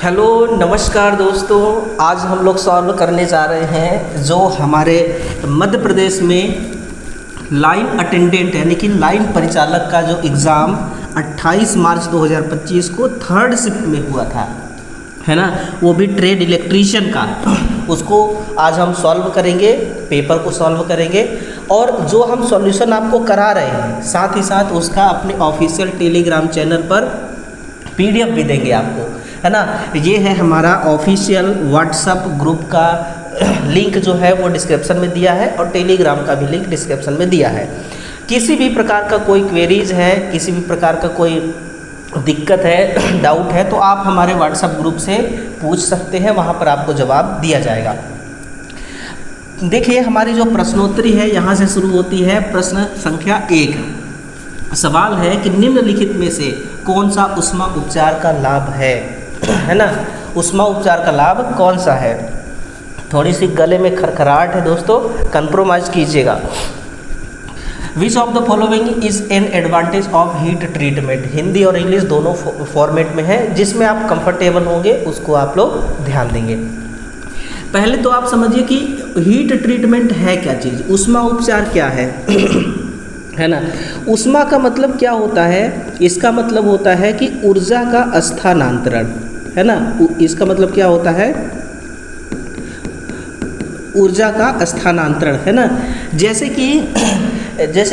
Hello नमस्कार दोस्तों, आज हम लोग सॉल्व करने जा रहे हैं जो हमारे मध्य प्रदेश में लाइन अटेंडेंट यानी कि लाइन परिचालक का जो एग्ज़ाम 28 मार्च 2025 को थर्ड शिफ्ट में हुआ था, है ना, वो भी ट्रेड इलेक्ट्रीशियन का। उसको आज हम सॉल्व करेंगे, पेपर को सॉल्व करेंगे और जो हम सॉल्यूशन आपको करा रहे हैं साथ ही साथ उसका अपने ऑफिशियल टेलीग्राम चैनल पर पीडीएफ भी देंगे आपको, है ना। ये है हमारा ऑफिशियल व्हाट्सएप ग्रुप का लिंक जो है वो डिस्क्रिप्शन में दिया है और टेलीग्राम का भी लिंक डिस्क्रिप्शन में दिया है। किसी भी प्रकार का कोई क्वेरीज है, किसी भी प्रकार का कोई दिक्कत है, डाउट है, तो आप हमारे व्हाट्सएप ग्रुप से पूछ सकते हैं, वहाँ पर आपको जवाब दिया जाएगा। देखिए हमारी जो प्रश्नोत्तरी है यहाँ से शुरू होती है। प्रश्न संख्या 1 सवाल है कि निम्नलिखित में से कौन सा ऊष्मा उपचार का लाभ है ना। ऊष्मा उपचार का लाभ कौन सा है। थोड़ी सी गले में खरखराहट है दोस्तों, कंप्रोमाइज कीजिएगा। Which of the following is an advantage of heat treatment. Hindi और इंग्लिश दोनों फॉर्मेट में है, जिसमें आप कंफर्टेबल होंगे उसको आप लोग ध्यान देंगे। पहले तो आप समझिए कि हीट ट्रीटमेंट है क्या चीज़, ऊष्मा उपचार क्या है है ना। ऊष्मा का मतलब क्या होता है, इसका मतलब होता है कि ऊर्जा का स्थानांतरण, है ना। इसका मतलब क्या होता है, ऊर्जा का स्थानांतरण, है ना। जैसे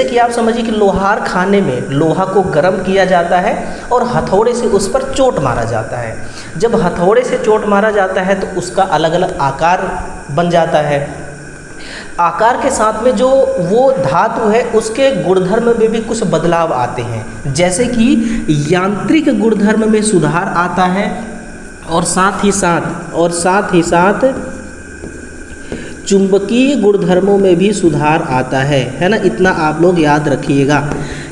कि आप समझिए कि लोहार खाने में लोहा को गर्म किया जाता है और हथौड़े से उस पर चोट मारा जाता है। जब हथौड़े से चोट मारा जाता है तो उसका अलग अलग आकार बन जाता है। आकार के साथ में जो वो धातु है उसके गुणधर्म में भी कुछ बदलाव आते हैं, जैसे कि यांत्रिक गुणधर्म में सुधार आता है और साथ ही साथ चुंबकीय गुणधर्मों में भी सुधार आता है ना। इतना आप लोग याद रखिएगा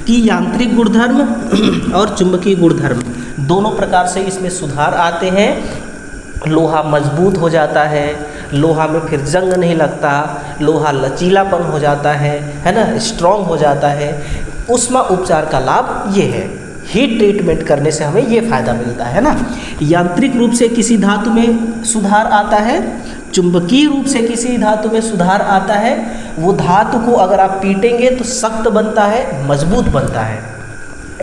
कि यांत्रिक गुणधर्म और चुंबकीय गुणधर्म दोनों प्रकार से इसमें सुधार आते हैं। लोहा मजबूत हो जाता है, लोहा में फिर जंग नहीं लगता, लोहा लचीलापन हो जाता है ना, स्ट्रॉन्ग हो जाता है। ऊष्मा उपचार का लाभ ये है, हीट ट्रीटमेंट करने से हमें ये फ़ायदा मिलता है ना। यांत्रिक रूप से किसी धातु में सुधार आता है, चुंबकीय रूप से किसी धातु में सुधार आता है। वो धातु को अगर आप पीटेंगे तो सख्त बनता है, मजबूत बनता है।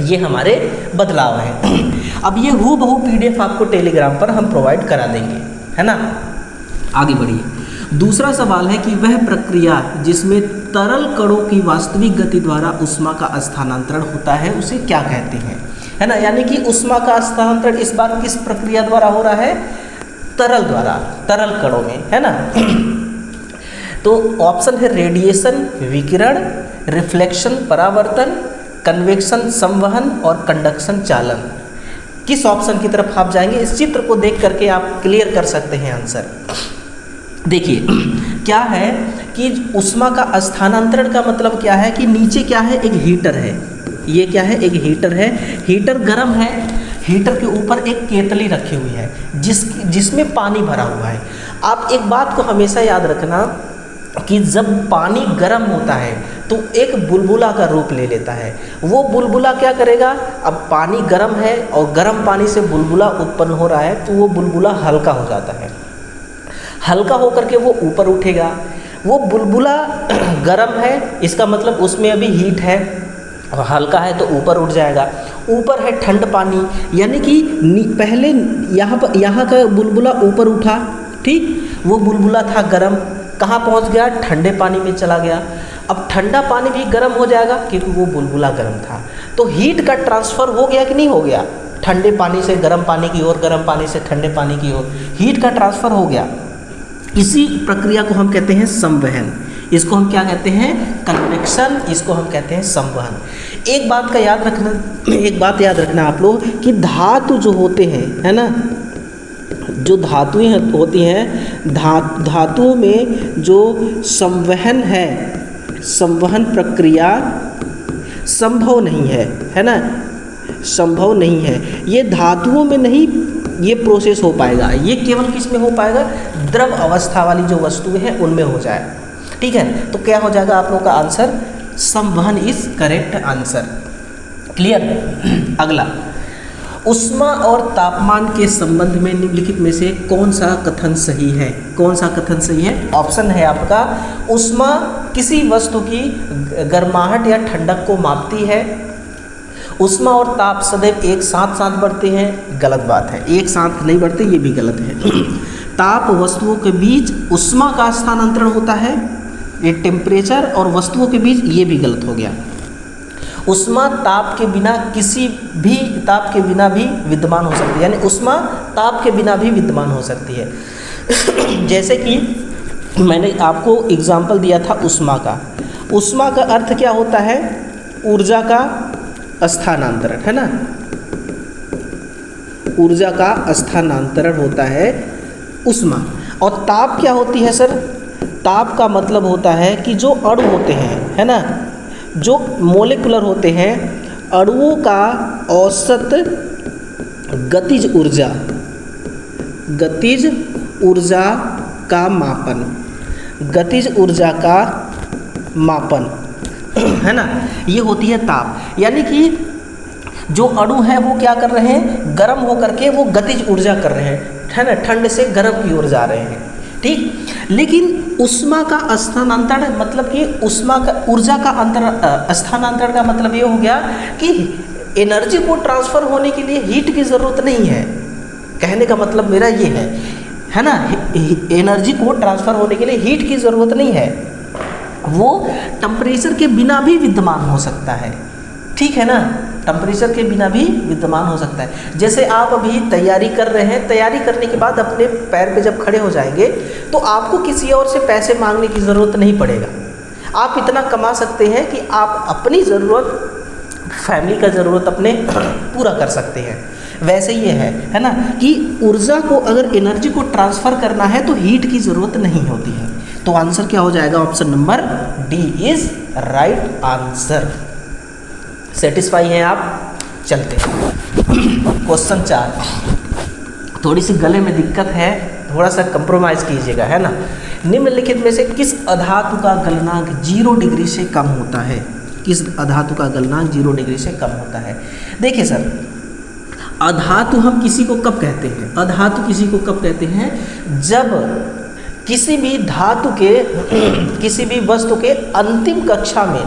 ये हमारे बदलाव हैं। अब ये हूबहू पीडीएफ आपको टेलीग्राम पर हम प्रोवाइड करा देंगे, है ना। आगे बढ़िए। दूसरा सवाल है कि वह प्रक्रिया जिसमें तरल कणों की वास्तविक गति द्वारा ऊष्मा का स्थानांतरण होता है उसे क्या कहते हैं, है ना। यानी कि ऊष्मा का स्थानांतरण इस बार किस प्रक्रिया द्वारा हो रहा है, तरल द्वारा, तरल कणों में, है ना। तो ऑप्शन है रेडिएशन विकिरण, रिफ्लेक्शन परावर्तन, कन्वेक्शन संवहन और कंडक्शन चालन। किस ऑप्शन की तरफ आप जाएंगे, इस चित्र को देख करके आप क्लियर कर सकते हैं आंसर। देखिए क्या है कि ऊष्मा का स्थानांतरण का मतलब क्या है कि नीचे क्या है, एक हीटर है, ये क्या है, एक हीटर है, हीटर गर्म है, हीटर के ऊपर एक केतली रखी हुई है जिसमें पानी भरा हुआ है। आप एक बात को हमेशा याद रखना कि जब पानी गर्म होता है तो एक बुलबुला का रूप ले लेता है। वो बुलबुला क्या करेगा, अब पानी गर्म है और गर्म पानी से बुलबुला उत्पन्न हो रहा है तो वो बुलबुला हल्का हो जाता है, हल्का होकर के वो ऊपर उठेगा। वो बुलबुला गर्म है, इसका मतलब उसमें अभी हीट है, और हल्का है तो ऊपर उठ जाएगा। ऊपर है ठंड पानी, यानी कि पहले यहाँ का बुलबुला ऊपर उठा, ठीक, वो बुलबुला था गर्म, कहाँ पहुँच गया, ठंडे पानी में चला गया। अब ठंडा पानी भी गर्म हो जाएगा क्योंकि वो बुलबुला गर्म था। तो हीट का ट्रांसफ़र हो गया कि नहीं हो गया, ठंडे पानी से गर्म पानी की ओर, गर्म पानी से ठंडे पानी की ओर, हीट का ट्रांसफ़र हो गया। इसी प्रक्रिया को हम कहते हैं संवहन, इसको हम क्या कहते हैं, कन्वेक्शन, इसको हम कहते हैं संवहन। एक बात याद रखना आप लोग कि धातु जो होते हैं, है ना, जो धातुएं होती हैं, धातुओं में जो संवहन है, संवहन प्रक्रिया संभव नहीं है ना, संभव नहीं है। ये धातुओं में नहीं ये प्रोसेस हो पाएगा, ये केवल किस में हो पाएगा, द्रव अवस्था वाली जो वस्तुएं हैं उनमें हो जाए, ठीक है। तो क्या हो जाएगा आप लोग का आंसर, संवहन इज करेक्ट आंसर। क्लियर। अगला, ऊष्मा और तापमान के संबंध में निम्नलिखित में से कौन सा कथन सही है? कौन सा कथन सही है? ऑप्शन है आपका, ऊष्मा किसी वस्तु की गर्माहट या ठंडक को मापती है। ऊष्मा और ताप सदैव एक साथ साथ बढ़ते हैं, गलत बात है, एक साथ नहीं बढ़ते, ये भी गलत है। ताप वस्तुओं के बीच ऊष्मा का स्थानांतरण होता है, ये टेम्परेचर और वस्तुओं के बीच, ये भी गलत हो गया। ऊष्मा ताप के बिना भी विद्यमान हो सकती है, यानी ऊष्मा ताप के बिना भी विद्यमान हो सकती है। जैसे कि मैंने आपको एग्जाम्पल दिया था ऊष्मा का। ऊष्मा का अर्थ क्या होता है? ऊर्जा का स्थानांतरण, है ना, ऊर्जा का स्थानांतरण होता है ऊष्मा। और ताप क्या होती है सर? ताप का मतलब होता है कि जो अणु होते हैं, है ना, जो मोलिकुलर होते हैं, अणुओं का औसत गतिज ऊर्जा का मापन, गतिज ऊर्जा का मापन, है ना, ये होती है ताप। यानी कि जो अणु है वो क्या कर रहे हैं? गर्म होकर के वो गतिज ऊर्जा कर रहे हैं, है ना, ठंड से गर्म की ओर जा रहे हैं, ठीक। लेकिन ऊष्मा का स्थानांतरण मतलब कि ऊष्मा का ऊर्जा का स्थानांतरण का मतलब ये हो गया कि एनर्जी को ट्रांसफ़र होने के लिए हीट की ज़रूरत नहीं है। कहने का मतलब मेरा ये है ना, एनर्जी को ट्रांसफ़र होने के लिए हीट की ज़रूरत नहीं है, वो टेम्परेचर के बिना भी विद्यमान हो सकता है, ठीक है ना, टेम्परेचर के बिना भी विद्यमान हो सकता है। जैसे आप अभी तैयारी कर रहे हैं, तैयारी करने के बाद अपने पैर पे जब खड़े हो जाएंगे तो आपको किसी और से पैसे मांगने की ज़रूरत नहीं पड़ेगा। आप इतना कमा सकते हैं कि आप अपनी ज़रूरत, फैमिली का ज़रूरत अपने पूरा कर सकते हैं। वैसे ये है ना, कि ऊर्जा को अगर एनर्जी को ट्रांसफ़र करना है तो हीट की ज़रूरत नहीं होती है। तो आंसर क्या हो जाएगा? Option number D is right answer. Satisfy हैं आप? चलते हैं क्वेश्चन 4। थोड़ी सी गले में दिक्कत है, थोड़ा सा कंप्रोमाइज़ कीजिएगा, है ना। निम्नलिखित में से किस अधातु का गलनांक 0 डिग्री से कम होता है? किस अधातु का गलनांक 0 डिग्री से कम होता है? देखिए सर, अधातु हम किसी को कब कहते हैं? अधातु किसी को कब कहते हैं? जब किसी भी धातु के, किसी भी वस्तु के अंतिम कक्षा में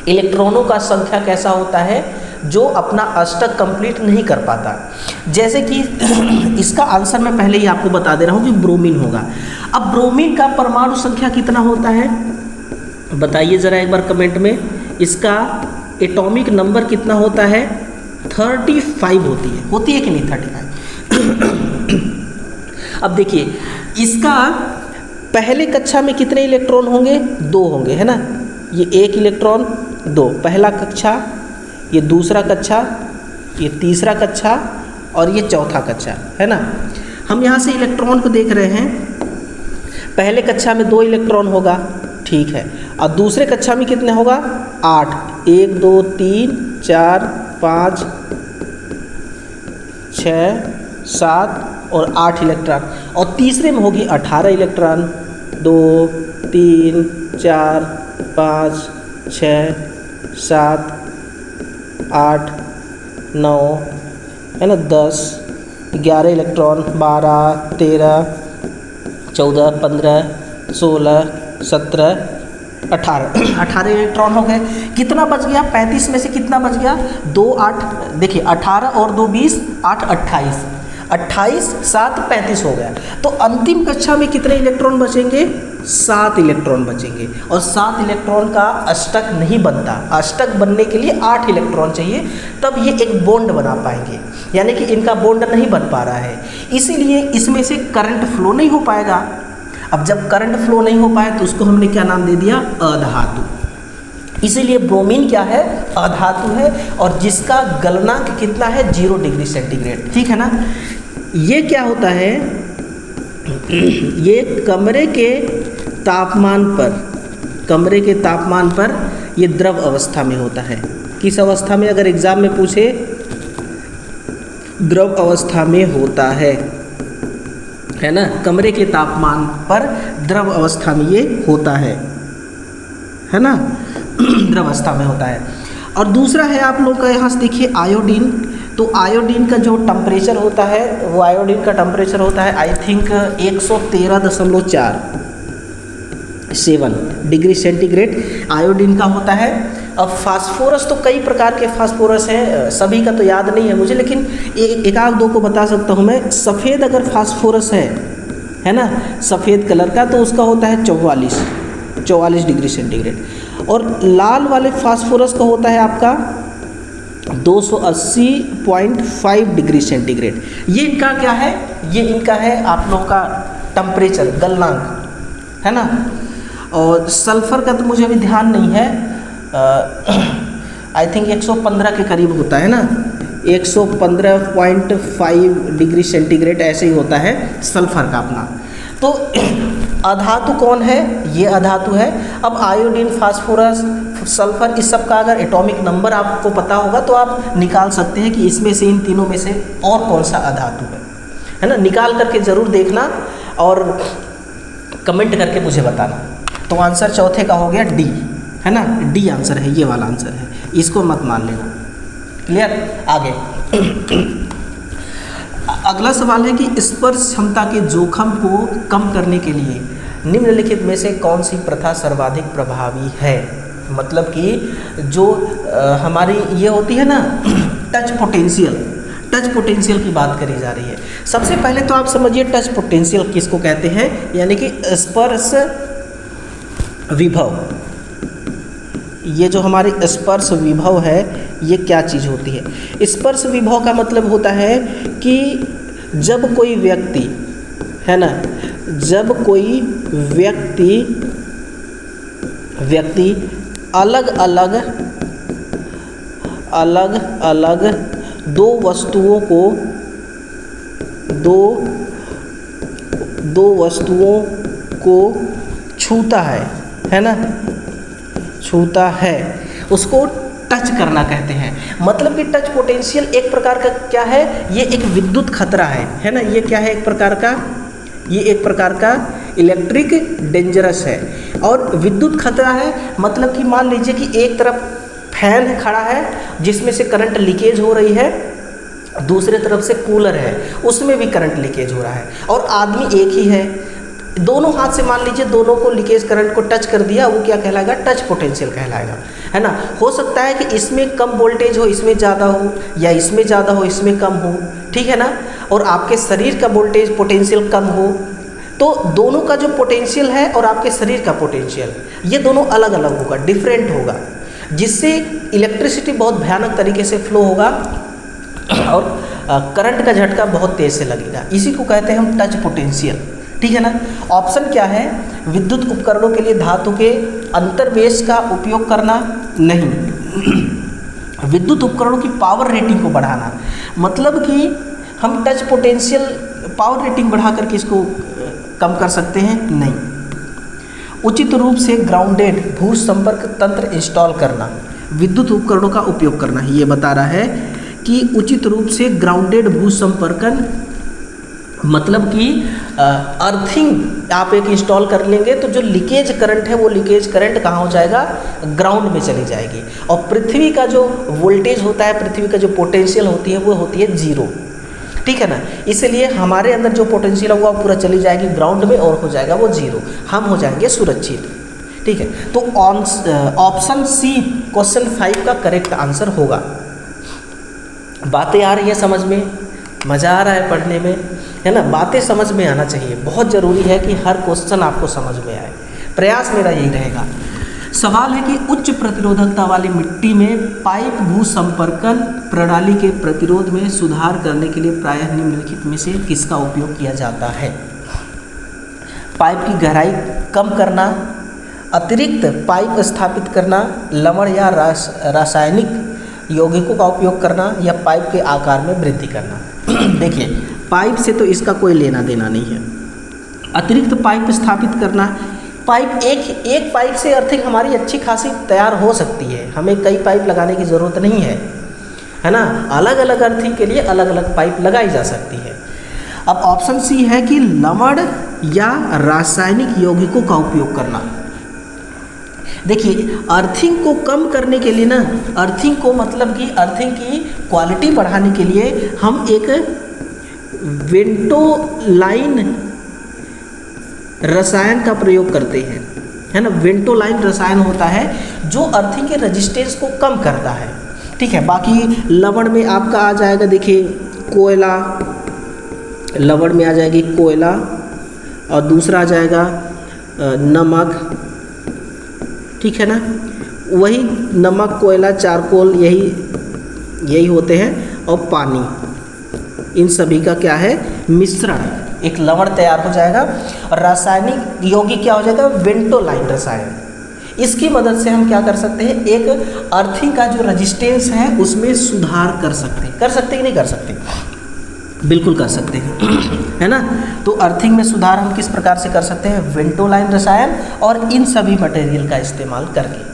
इलेक्ट्रॉनों का संख्या कैसा होता है? जो अपना अष्टक कंप्लीट नहीं कर पाता। जैसे कि इसका आंसर मैं पहले ही आपको बता दे रहा हूँ कि ब्रोमीन होगा। अब ब्रोमीन का परमाणु संख्या कितना होता है? बताइए ज़रा एक बार कमेंट में। इसका एटॉमिक नंबर कितना होता है? 35 होती है कि नहीं? 35। अब देखिए, इसका पहले कक्षा में कितने इलेक्ट्रॉन होंगे? 2 होंगे, है ना। ये 1 इलेक्ट्रॉन 2, पहला कक्षा, ये दूसरा कक्षा, ये तीसरा कक्षा और ये चौथा कक्षा, है ना। हम यहाँ से इलेक्ट्रॉन को देख रहे हैं। पहले कक्षा में 2 इलेक्ट्रॉन होगा, ठीक है, और दूसरे कक्षा में कितने होगा? 8। 1 2 3 4 5 6 7 और 8 इलेक्ट्रॉन। और तीसरे में होगी 18 इलेक्ट्रॉन। 2 3 4 5 6 7 8 9, है ना, 10 11 इलेक्ट्रॉन, 12 13 14 15 16 17 18 इलेक्ट्रॉन हो गए। कितना बच गया? 35 में से कितना बच गया? 2 8, देखिए 18 और 2 20, 8 28, 28 7 35 हो गया। तो अंतिम कक्षा में कितने इलेक्ट्रॉन बचेंगे? 7 इलेक्ट्रॉन बचेंगे। और 7 इलेक्ट्रॉन का अष्टक नहीं बनता। अष्टक बनने के लिए 8 इलेक्ट्रॉन चाहिए, तब ये एक बॉन्ड बना पाएंगे, यानी कि इनका बॉन्ड नहीं बन पा रहा है, इसीलिए इसमें से करंट फ्लो नहीं हो पाएगा। अब जब करंट फ्लो नहीं हो पाए तो उसको हमने क्या नाम दे दिया? अधातु। इसीलिए ब्रोमीन क्या है? अधातु है, और जिसका गलनांक कितना है? 0 डिग्री सेंटीग्रेड, ठीक है ना। ये क्या होता है? ये कमरे के तापमान पर ये द्रव अवस्था में होता है। किस अवस्था में? अगर एग्जाम में पूछे, द्रव अवस्था में होता है ना। कमरे के तापमान पर द्रव अवस्था में ये होता है ना, द्रव अवस्था में होता है। और दूसरा है आप लोग का यहाँ से देखिए, आयोडीन। तो आयोडीन का जो टेम्परेचर होता है वो आयोडीन का टेम्परेचर होता है I think 113.7 degree centigrade iodine का होता है। अब फास्फोरस तो कई प्रकार के फास्फोरस हैं, सभी का तो याद नहीं है मुझे, लेकिन एक आध दो को बता सकता हूँ मैं। सफ़ेद अगर फास्फोरस है ना, सफ़ेद कलर का, तो उसका होता है 44 डिग्री सेंटीग्रेड। और लाल वाले फास्फोरस का होता है आपका 280.5 डिग्री सेंटीग्रेड। ये इनका क्या है, ये इनका है आप लोगों का टेम्परेचर, गलनांक, है ना। और सल्फ़र का तो मुझे अभी ध्यान नहीं है, आई थिंक 115 के करीब होता है ना, 115.5 डिग्री सेंटीग्रेड ऐसे ही होता है सल्फ़र का अपना। तो अधातु कौन है, ये अधातु है। अब आयोडीन, फास्फोरस, सल्फ़र, इस सब का अगर एटॉमिक नंबर आपको पता होगा तो आप निकाल सकते हैं कि इसमें से, इन तीनों में से और कौन सा अधातु है ना। निकाल करके ज़रूर देखना और कमेंट करके मुझे बताना। तो आंसर चौथे का हो गया डी, है ना, डी आंसर है, ये वाला आंसर है, इसको मत मान लेना। क्लियर। आगे अगला सवाल है कि स्पर्श क्षमता के जोखिम को कम करने के लिए निम्नलिखित में से कौन सी प्रथा सर्वाधिक प्रभावी है। मतलब कि जो हमारी ये होती है ना टच पोटेंशियल की बात करी जा रही है। सबसे पहले तो आप समझिए टच पोटेंशियल किसको कहते हैं, यानी कि स्पर्श विभव। ये जो हमारी स्पर्श विभव है ये क्या चीज़ होती है। स्पर्श विभव का मतलब होता है कि जब कोई व्यक्ति, है ना, जब कोई व्यक्ति अलग अलग दो वस्तुओं को छूता है ना, छूता है, उसको टच करना कहते हैं। मतलब कि टच पोटेंशियल एक प्रकार का क्या है, ये एक विद्युत खतरा है ना। ये क्या है, एक प्रकार का इलेक्ट्रिक डेंजरस है और विद्युत खतरा है। मतलब कि मान लीजिए कि एक तरफ फैन खड़ा है जिसमें से करंट लीकेज हो रही है, दूसरे तरफ से कूलर है उसमें भी करंट लीकेज हो रहा है, और आदमी एक ही है। दोनों हाथ से मान लीजिए दोनों को लीकेज करंट को टच कर दिया, वो क्या कहलाएगा, टच पोटेंशियल कहलाएगा, है ना। हो सकता है कि इसमें कम वोल्टेज हो, इसमें ज़्यादा हो, या इसमें ज़्यादा हो, इसमें कम हो, ठीक है ना। और आपके शरीर का वोल्टेज पोटेंशियल कम हो, तो दोनों का जो पोटेंशियल है और आपके शरीर का पोटेंशियल, ये दोनों अलग अलग होगा, डिफरेंट होगा, जिससे इलेक्ट्रिसिटी बहुत भयानक तरीके से फ्लो होगा और करंट का झटका बहुत तेज़ से लगेगा। इसी को कहते हैं हम टच पोटेंशियल, ठीक है ना। ऑप्शन क्या है, विद्युत उपकरणों के लिए धातु के अंतर्वेश का उपयोग करना, नहीं। विद्युत उपकरणों की पावर रेटिंग को बढ़ाना, मतलब कि हम टच पोटेंशियल पावर रेटिंग बढ़ा करके इसको कम कर सकते हैं, नहीं। उचित रूप से ग्राउंडेड भू संपर्क तंत्र इंस्टॉल करना, विद्युत उपकरणों का उपयोग करना, ये बता रहा है कि उचित रूप से ग्राउंडेड भू संपर्कन, मतलब कि अर्थिंग आप एक इंस्टॉल कर लेंगे तो जो लीकेज करंट है वो लीकेज करंट कहाँ हो जाएगा, ग्राउंड में चली जाएगी। और पृथ्वी का जो वोल्टेज होता है, पृथ्वी का जो पोटेंशियल होती है वो होती है 0, ठीक है ना। इसलिए हमारे अंदर जो पोटेंशियल होगा वो पूरा चली जाएगी ग्राउंड में और हो जाएगा वो 0, हम हो जाएंगे सुरक्षित, ठीक है। तो ऑप्शन सी क्वेश्चन 5 का करेक्ट आंसर होगा। बातें आ रही है समझ में, मज़ा आ रहा है पढ़ने में, है ना। बातें समझ में आना चाहिए, बहुत ज़रूरी है कि हर क्वेश्चन आपको समझ में आए, प्रयास मेरा यही रहेगा। सवाल है कि उच्च प्रतिरोधकता वाली मिट्टी में पाइप भू संपर्कन प्रणाली के प्रतिरोध में सुधार करने के लिए प्रायः निम्नलिखित में से किसका उपयोग किया जाता है। पाइप की गहराई कम करना, अतिरिक्त पाइप स्थापित करना, लवण या रासायनिक यौगिकों का उपयोग करना, या पाइप के आकार में वृद्धि करना। देखिए, पाइप से तो इसका कोई लेना देना नहीं है। अतिरिक्त पाइप स्थापित करना, पाइप एक पाइप से अर्थिंग हमारी अच्छी खासी तैयार हो सकती है, हमें कई पाइप लगाने की ज़रूरत नहीं है ना। अलग अलग अर्थिंग के लिए अलग अलग पाइप लगाई जा सकती है। अब ऑप्शन सी है कि लवण या रासायनिक यौगिकों का उपयोग करना। देखिए अर्थिंग को कम करने के लिए ना, अर्थिंग को मतलब कि अर्थिंग की क्वालिटी बढ़ाने के लिए हम एक वेंटोलाइन रसायन का प्रयोग करते हैं, है ना। वेंटोलाइन रसायन होता है जो अर्थिंग के रेजिस्टेंस को कम करता है, ठीक है। बाकी लवण में आपका आ जाएगा, देखिए कोयला, लवण में आ जाएगी कोयला, और दूसरा आ जाएगा नमक, ठीक है ना। वही नमक, कोयला, चारकोल यही होते हैं, और पानी, इन सभी का क्या है मिश्रण, एक लवण तैयार हो जाएगा। और रासायनिक यौगिक क्या हो जाएगा वेंटोलाइन रसायन। इसकी मदद से हम क्या कर सकते हैं, एक अर्थिंग का जो रेजिस्टेंस है उसमें सुधार कर सकते हैं। कर सकते कि नहीं कर सकते, बिल्कुल कर सकते हैं, है ना। तो अर्थिंग में सुधार हम किस प्रकार से कर सकते हैं, वेंटोलाइन रसायन और इन सभी मटेरियल का इस्तेमाल करके।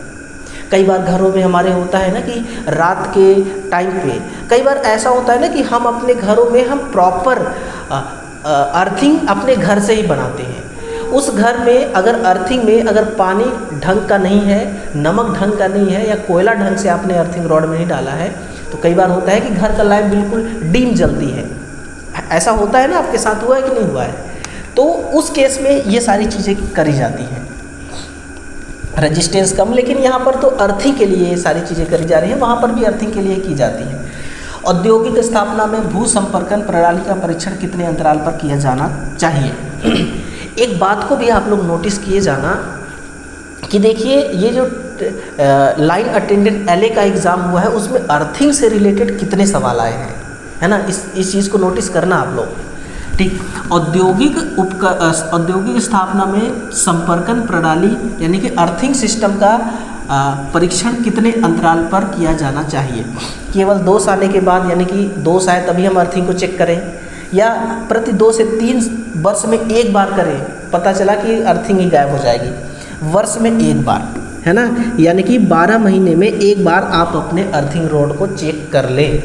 कई बार घरों में हमारे होता है ना कि रात के टाइम पे कई बार ऐसा होता है ना कि हम अपने घरों में हम प्रॉपर अर्थिंग अपने घर से ही बनाते हैं। उस घर में अगर अर्थिंग में अगर पानी ढंग का नहीं है, नमक ढंग का नहीं है, या कोयला ढंग से आपने अर्थिंग रॉड में नहीं डाला है, तो कई बार होता है कि घर का लाइट बिल्कुल डीम जलती है। ऐसा होता है ना, आपके साथ हुआ है कि नहीं हुआ है। तो उस केस में ये सारी चीज़ें करी जाती हैं, रेजिस्टेंस कम। लेकिन यहाँ पर तो अर्थिंग के लिए ये सारी चीज़ें करी जा रही हैं, वहाँ पर भी अर्थिंग के लिए की जाती है। औद्योगिक स्थापना में भू संपर्कन प्रणाली का परीक्षण कितने अंतराल पर किया जाना चाहिए। एक बात को भी आप लोग नोटिस किए जाना कि देखिए ये जो लाइन अटेंडेंट LA का एग्ज़ाम हुआ है उसमें अर्थिंग से रिलेटेड कितने सवाल आए हैं, है ना। इस चीज़ को नोटिस करना आप लोग, ठीक। औद्योगिक स्थापना में संपर्कन प्रणाली यानी कि अर्थिंग सिस्टम का परीक्षण कितने अंतराल पर किया जाना चाहिए। केवल दोष आने के बाद, यानी कि दोष आए तभी हम अर्थिंग को चेक करें, या प्रति 2 से 3 वर्ष में एक बार करें, पता चला कि अर्थिंग ही गायब हो जाएगी। वर्ष में एक बार, है ना, यानी कि 12 महीने में एक बार आप अपने अर्थिंग रोड को चेक कर लें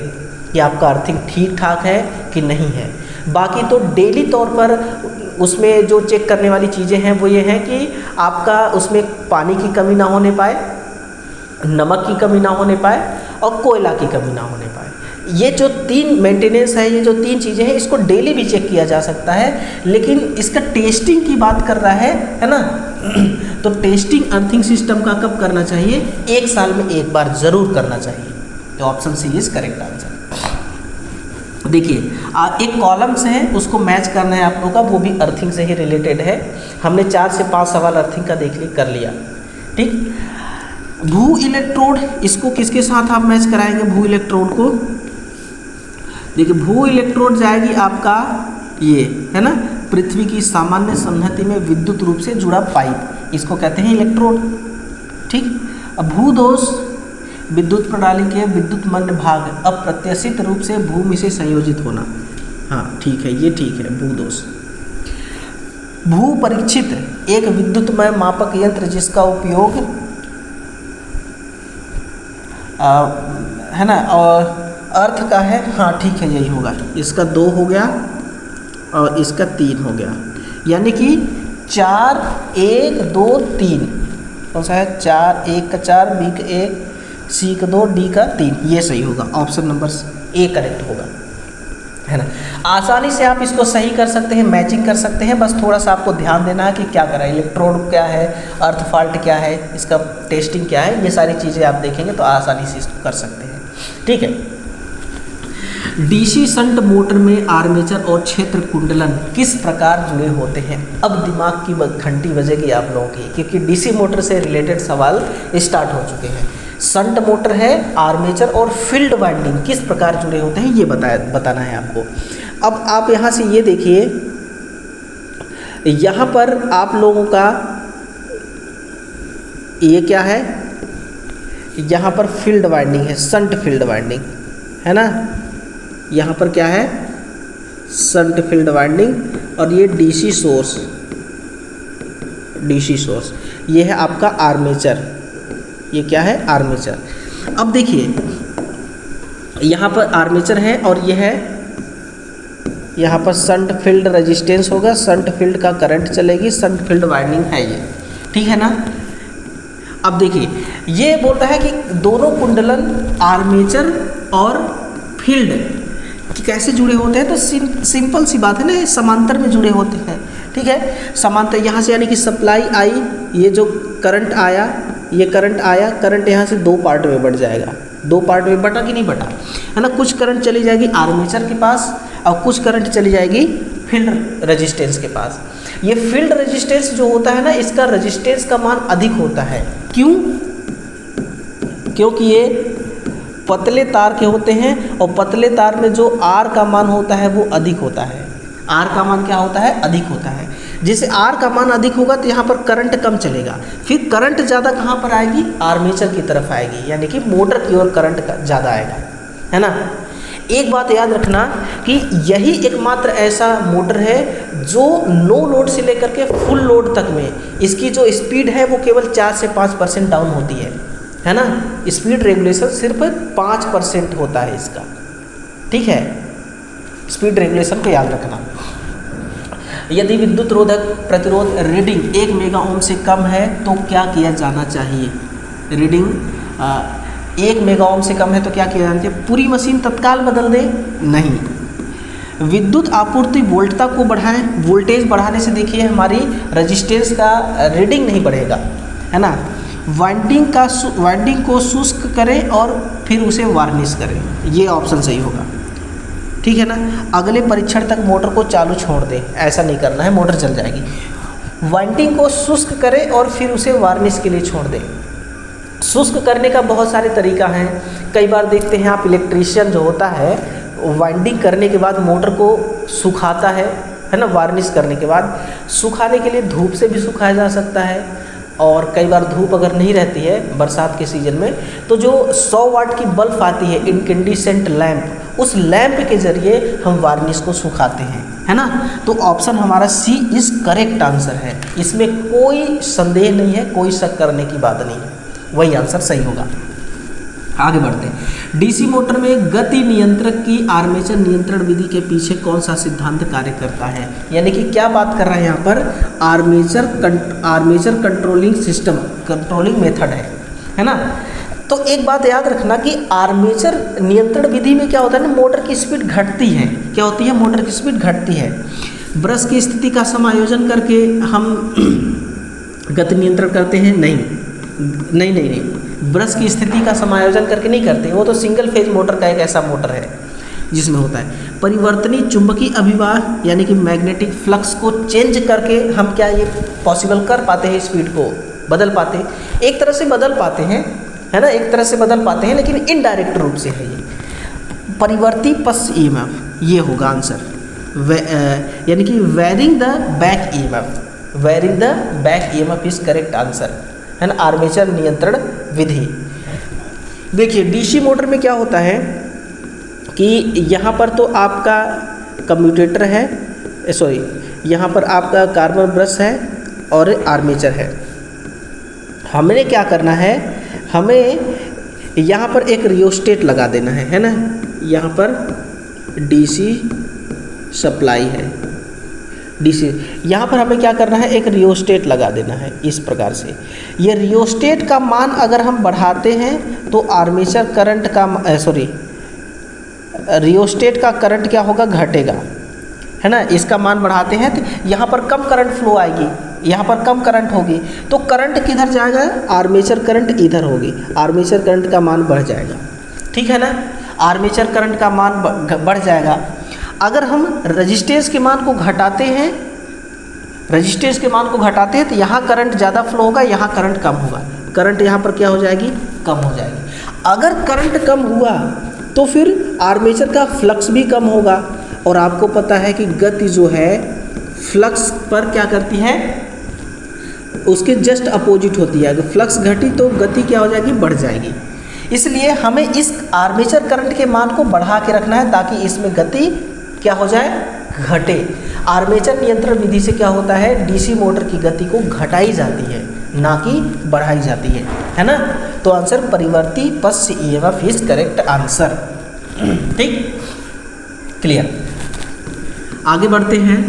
कि आपका अर्थिंग ठीक ठाक है कि नहीं है। बाकी तो डेली तौर पर उसमें जो चेक करने वाली चीज़ें हैं वो ये हैं कि आपका उसमें पानी की कमी ना होने पाए, नमक की कमी ना होने पाए, और कोयला की कमी ना होने पाए। ये जो 3 मेंटेनेंस है, ये जो 3 चीज़ें हैं, इसको डेली भी चेक किया जा सकता है। लेकिन इसका टेस्टिंग की बात कर रहा है ना। तो टेस्टिंग अर्थिंग सिस्टम का कब करना चाहिए, 1 साल में एक बार ज़रूर करना चाहिए। तो option C is correct answer. देखिए एक कॉलम्स है, उसको मैच करना है आप लोगों का, वो भी अर्थिंग से ही रिलेटेड है। हमने 4 से 5 सवाल अर्थिंग का कर लिया, ठीक। भू इलेक्ट्रोड, इसको किसके साथ आप मैच कराएंगे भू इलेक्ट्रोड को। देखिए भू इलेक्ट्रोड जाएगी आपका ये, है ना, पृथ्वी की सामान्य संहति में विद्युत रूप से जुड़ा पाइप, इसको कहते हैं इलेक्ट्रोड, ठीक। अब भूदोष, विद्युत प्रणाली के विद्युत मंद भाग अप्रत्याशित रूप से भूमि से संयोजित होना, हाँ ठीक है, ये ठीक है भूदोष। भू परीक्षित, एक विद्युतमय मापक यंत्र जिसका उपयोग है ना, और अर्थ का है, हाँ ठीक है यही होगा। इसका 2 हो गया और इसका 3 हो गया, यानी कि 4 1 2 3, कौन सा है, 4 1 का 4, B का 1, C का 2, D का 3, ये सही होगा। ऑप्शन नंबर A करेक्ट होगा, है ना। आसानी से आप इसको सही कर सकते हैं, मैचिंग कर सकते हैं। बस थोड़ा सा आपको ध्यान देना है कि क्या करा, इलेक्ट्रोड क्या है, अर्थ फॉल्ट क्या है, इसका टेस्टिंग क्या है, ये सारी चीज़ें आप देखेंगे तो आसानी से इसको कर सकते हैं, ठीक है। डीसी शंट मोटर में आर्मेचर और क्षेत्र कुंडलन किस प्रकार जुड़े होते हैं। अब दिमाग की घंटी बजेगी आप लोगों की, क्योंकि डीसी मोटर से रिलेटेड सवाल स्टार्ट हो चुके हैं। शंट मोटर है, आर्मेचर और फील्ड वाइंडिंग किस प्रकार जुड़े होते हैं ये बताना है आपको। अब आप यहाँ से ये देखिए, यहाँ पर आप लोगों का ये क्या है, यहाँ पर फील्ड वाइंडिंग है, शंट फील्ड वाइंडिंग है ना। यहाँ पर क्या है, शंट फील्ड वाइंडिंग, और ये डीसी सोर्स, ये है आपका आर्मेचर, ये क्या है आर्मेचर। अब देखिए यहाँ पर आर्मेचर है और ये है, यहाँ पर शंट फील्ड रेजिस्टेंस होगा, शंट फील्ड का करंट चलेगी, शंट फील्ड वाइंडिंग है ये, ठीक है ना। अब देखिए ये बोलता है कि दोनों कुंडलन आर्मेचर और फील्ड कि कैसे जुड़े होते हैं, तो सिंपल सी बात है ना, समांतर में जुड़े होते हैं। ठीक है, समांतर यहाँ से यानी कि सप्लाई आई, ये जो करंट आया, ये करंट आया, करंट यहाँ से दो पार्ट में बढ़ जाएगा, दो पार्ट में बटा कि नहीं बटा, है ना। कुछ करंट चली जाएगी आर्मेचर के पास और कुछ करंट चली जाएगी फील्ड रेजिस्टेंस के पास। ये फील्ड रेजिस्टेंस जो होता है ना, इसका रेजिस्टेंस का मान अधिक होता है। क्यों? क्योंकि ये पतले तार के होते हैं और पतले तार में जो आर का मान होता है वो अधिक होता है। आर का मान क्या होता है? अधिक होता है। जैसे आर का मान अधिक होगा तो यहाँ पर करंट कम चलेगा, फिर करंट ज़्यादा कहाँ पर आएगी? आर्मेचर की तरफ आएगी, यानी कि मोटर की ओर करंट ज़्यादा आएगा, है ना। एक बात याद रखना कि यही एकमात्र ऐसा मोटर है जो नो लोड से लेकर के फुल लोड तक में इसकी जो स्पीड है वो केवल 4 से 5% डाउन होती है ना। स्पीड रेगुलेशन सिर्फ 5% होता है इसका, ठीक है। स्पीड रेगुलेशन को याद रखना। यदि विद्युत रोधक प्रतिरोध रीडिंग 1 मेगा ओम से कम है तो क्या किया जाना चाहिए? रीडिंग 1 मेगा ओम से कम है तो क्या किया जाना चाहिए? पूरी मशीन तत्काल बदल दे? नहीं। विद्युत आपूर्ति वोल्टता को बढ़ाएं। वोल्टेज बढ़ाने से देखिए हमारी रेजिस्टेंस का रीडिंग नहीं बढ़ेगा, है ना। वाइंडिंग को शुष्क करें और फिर उसे वार्निश करें, ये ऑप्शन सही होगा, ठीक है ना। अगले परीक्षण तक मोटर को चालू छोड़ दें, ऐसा नहीं करना है, मोटर चल जाएगी। वाइंडिंग को शुष्क करें और फिर उसे वार्निश के लिए छोड़ दें। शुष्क करने का बहुत सारे तरीका हैं। कई बार देखते हैं आप इलेक्ट्रीशियन जो होता है वाइंडिंग करने के बाद मोटर को सुखाता है ना। वार्निश करने के बाद सुखाने के लिए धूप से भी सुखाया जा सकता है, और कई बार धूप अगर नहीं रहती है बरसात के सीज़न में तो जो 100 वाट की बल्ब आती है इनकेंडिसेंट लैंप, उस लैंप के ज़रिए हम वार्निश को सुखाते हैं, है ना। तो ऑप्शन हमारा सी इज़ करेक्ट आंसर है, इसमें कोई संदेह नहीं है, कोई शक करने की बात नहीं है, वही आंसर सही होगा। आगे बढ़ते हैं। डीसी मोटर में गति नियंत्रक की आर्मेचर नियंत्रण विधि के पीछे कौन सा सिद्धांत कार्य करता है? यानी कि क्या बात कर रहे हैं यहाँ पर? Armature controlling system, controlling method है ना। तो एक बात याद रखना कि आर्मेचर नियंत्रण विधि में क्या होता है ना, मोटर की स्पीड घटती है। क्या होती है? मोटर की स्पीड घटती है। ब्रश की स्थिति का समायोजन करके हम गति नियंत्रण करते हैं? नहीं, ब्रश की स्थिति का समायोजन करके नहीं करते, वो तो सिंगल फेज मोटर का एक ऐसा मोटर है जिसमें होता है। परिवर्तनीय चुंबकीय अभिवाह यानी कि मैग्नेटिक फ्लक्स को चेंज करके हम क्या ये पॉसिबल कर पाते हैं? स्पीड को बदल पाते हैं, एक तरह से बदल पाते हैं, है ना, एक तरह से बदल पाते हैं, लेकिन इनडायरेक्ट रूप से है ये। परिवर्ती पथ ईएमएफ, ये होगा आंसर, यानी कि varying the back EMF, varying the back EMF is correct answer, है ना। आर्मेचर नियंत्रण विधि। देखिए डीसी मोटर में क्या होता है कि यहाँ पर तो आपका कम्यूटेटर है, सॉरी यहाँ पर आपका कार्बन ब्रश है और आर्मेचर है। हमें क्या करना है, हमें यहाँ पर एक रियोस्टेट लगा देना है ना। यहाँ पर डीसी सप्लाई है, डीसी, यहाँ पर हमें क्या करना है, एक रियोस्टेट लगा देना है इस प्रकार से। ये रियोस्टेट का मान अगर हम बढ़ाते हैं तो आर्मेचर करंट का रियोस्टेट का करंट क्या होगा? घटेगा, है ना। इसका मान बढ़ाते हैं तो यहाँ पर कम करंट फ्लो आएगी, यहाँ पर कम करंट होगी, तो करंट किधर जाएगा? आर्मेचर करंट इधर होगी, आर्मेचर करंट का मान बढ़ जाएगा, ठीक है ना। आर्मेचर करंट का मान बढ़ जाएगा। अगर हम रेजिस्टेंस के मान को घटाते हैं, रेजिस्टेंस के मान को घटाते हैं तो यहाँ करंट ज़्यादा फ्लो होगा, यहाँ करंट कम होगा, करंट यहाँ पर क्या हो जाएगी? कम हो जाएगी। अगर करंट कम हुआ तो फिर आर्मेचर का फ्लक्स भी कम होगा, और आपको पता है कि गति जो है फ्लक्स पर क्या करती है? उसके जस्ट अपोजिट होती है। अगर फ्लक्स घटी तो गति क्या हो जाएगी? बढ़ जाएगी। इसलिए हमें इस आर्मेचर करंट के मान को बढ़ा के रखना है ताकि इसमें गति क्या हो जाए? घटे। आर्मेचर नियंत्रण विधि से क्या होता है? डीसी मोटर की गति को घटाई जाती है, ना कि बढ़ाई जाती है ना। तो आंसर परिवर्ती पथ ईएमएफ इज करेक्ट आंसर, ठीक, क्लियर। आगे बढ़ते हैं।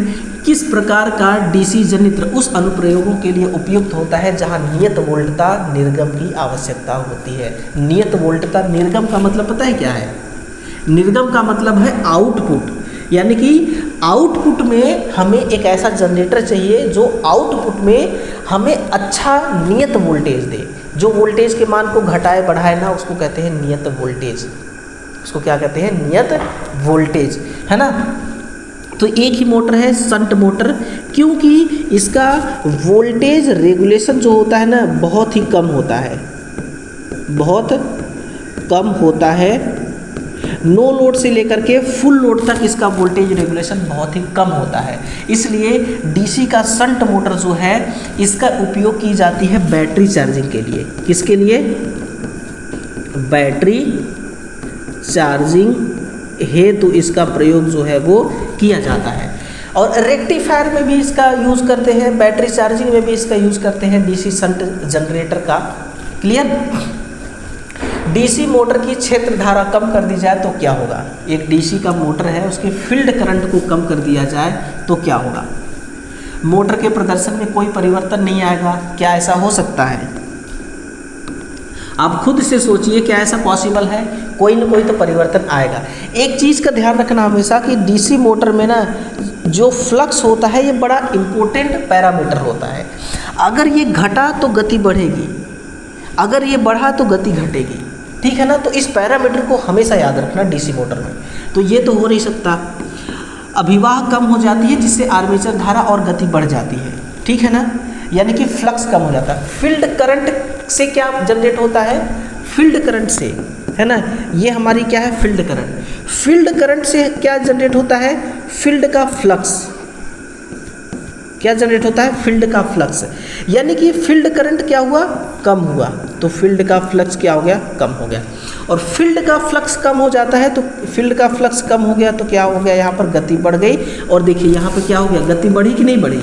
किस प्रकार का डीसी जनित्र उस अनुप्रयोगों के लिए उपयुक्त होता है जहां नियत वोल्टता निर्गम की आवश्यकता होती है। नियत वोल्टता निर्गम का मतलब पता है क्या है? निर्गम का मतलब है आउटपुट, यानी कि आउटपुट में हमें एक ऐसा जनरेटर चाहिए जो आउटपुट में हमें अच्छा नियत वोल्टेज दे। जो वोल्टेज के मान को घटाए बढ़ाए ना, उसको कहते हैं नियत वोल्टेज। उसको क्या कहते हैं? नियत वोल्टेज, है ना। तो एक ही मोटर है शंट मोटर, क्योंकि इसका वोल्टेज रेगुलेशन जो होता है ना बहुत ही कम होता है, बहुत कम होता है। नो लोड से लेकर के फुल लोड तक इसका वोल्टेज रेगुलेशन बहुत ही कम होता है। इसलिए डीसी का शंट मोटर जो है इसका उपयोग की जाती है बैटरी चार्जिंग के लिए। किसके लिए? बैटरी चार्जिंग हेतु इसका प्रयोग जो है वो किया जाता है। और रेक्टिफायर में भी इसका यूज़ करते हैं, बैटरी चार्जिंग में भी इसका यूज़ करते हैं डीसी शंट जनरेटर का। क्लियर? डीसी मोटर की क्षेत्र धारा कम कर दी जाए तो क्या होगा? एक डीसी का मोटर है, उसके फील्ड करंट को कम कर दिया जाए तो क्या होगा? मोटर के प्रदर्शन में कोई परिवर्तन नहीं आएगा। क्या ऐसा हो सकता है? आप खुद से सोचिए, क्या ऐसा पॉसिबल है? कोई ना कोई तो परिवर्तन आएगा। एक चीज़ का ध्यान रखना हमेशा कि डीसी मोटर में ना जो फ्लक्स होता है ये बड़ा इम्पोर्टेंट पैरामीटर होता है। अगर ये घटा तो गति बढ़ेगी, अगर ये बढ़ा तो गति घटेगी, ठीक है ना। तो इस पैरामीटर को हमेशा याद रखना डीसी मोटर में। तो ये तो हो नहीं सकता। अभिवाह कम हो जाती है जिससे आर्मेचर धारा और गति बढ़ जाती है, ठीक है ना, यानी कि फ्लक्स कम हो जाता है। फील्ड करंट से क्या जनरेट होता है? फील्ड करंट से, है ना। ये हमारी क्या है? Field current. फील्ड करंट से क्या जनरेट होता है? फील्ड का फ्लक्स। क्या जनरेट होता है? फील्ड का फ्लक्स। यानी कि फील्ड करंट क्या हुआ? कम हुआ, तो फील्ड का फ्लक्स क्या हो गया? कम हो गया। और फील्ड का फ्लक्स कम हो जाता है तो फील्ड का फ्लक्स कम हो गया तो क्या हो गया? यहाँ पर गति बढ़ गई। और देखिए यहाँ पर क्या हो गया? गति बढ़ी कि नहीं बढ़ी?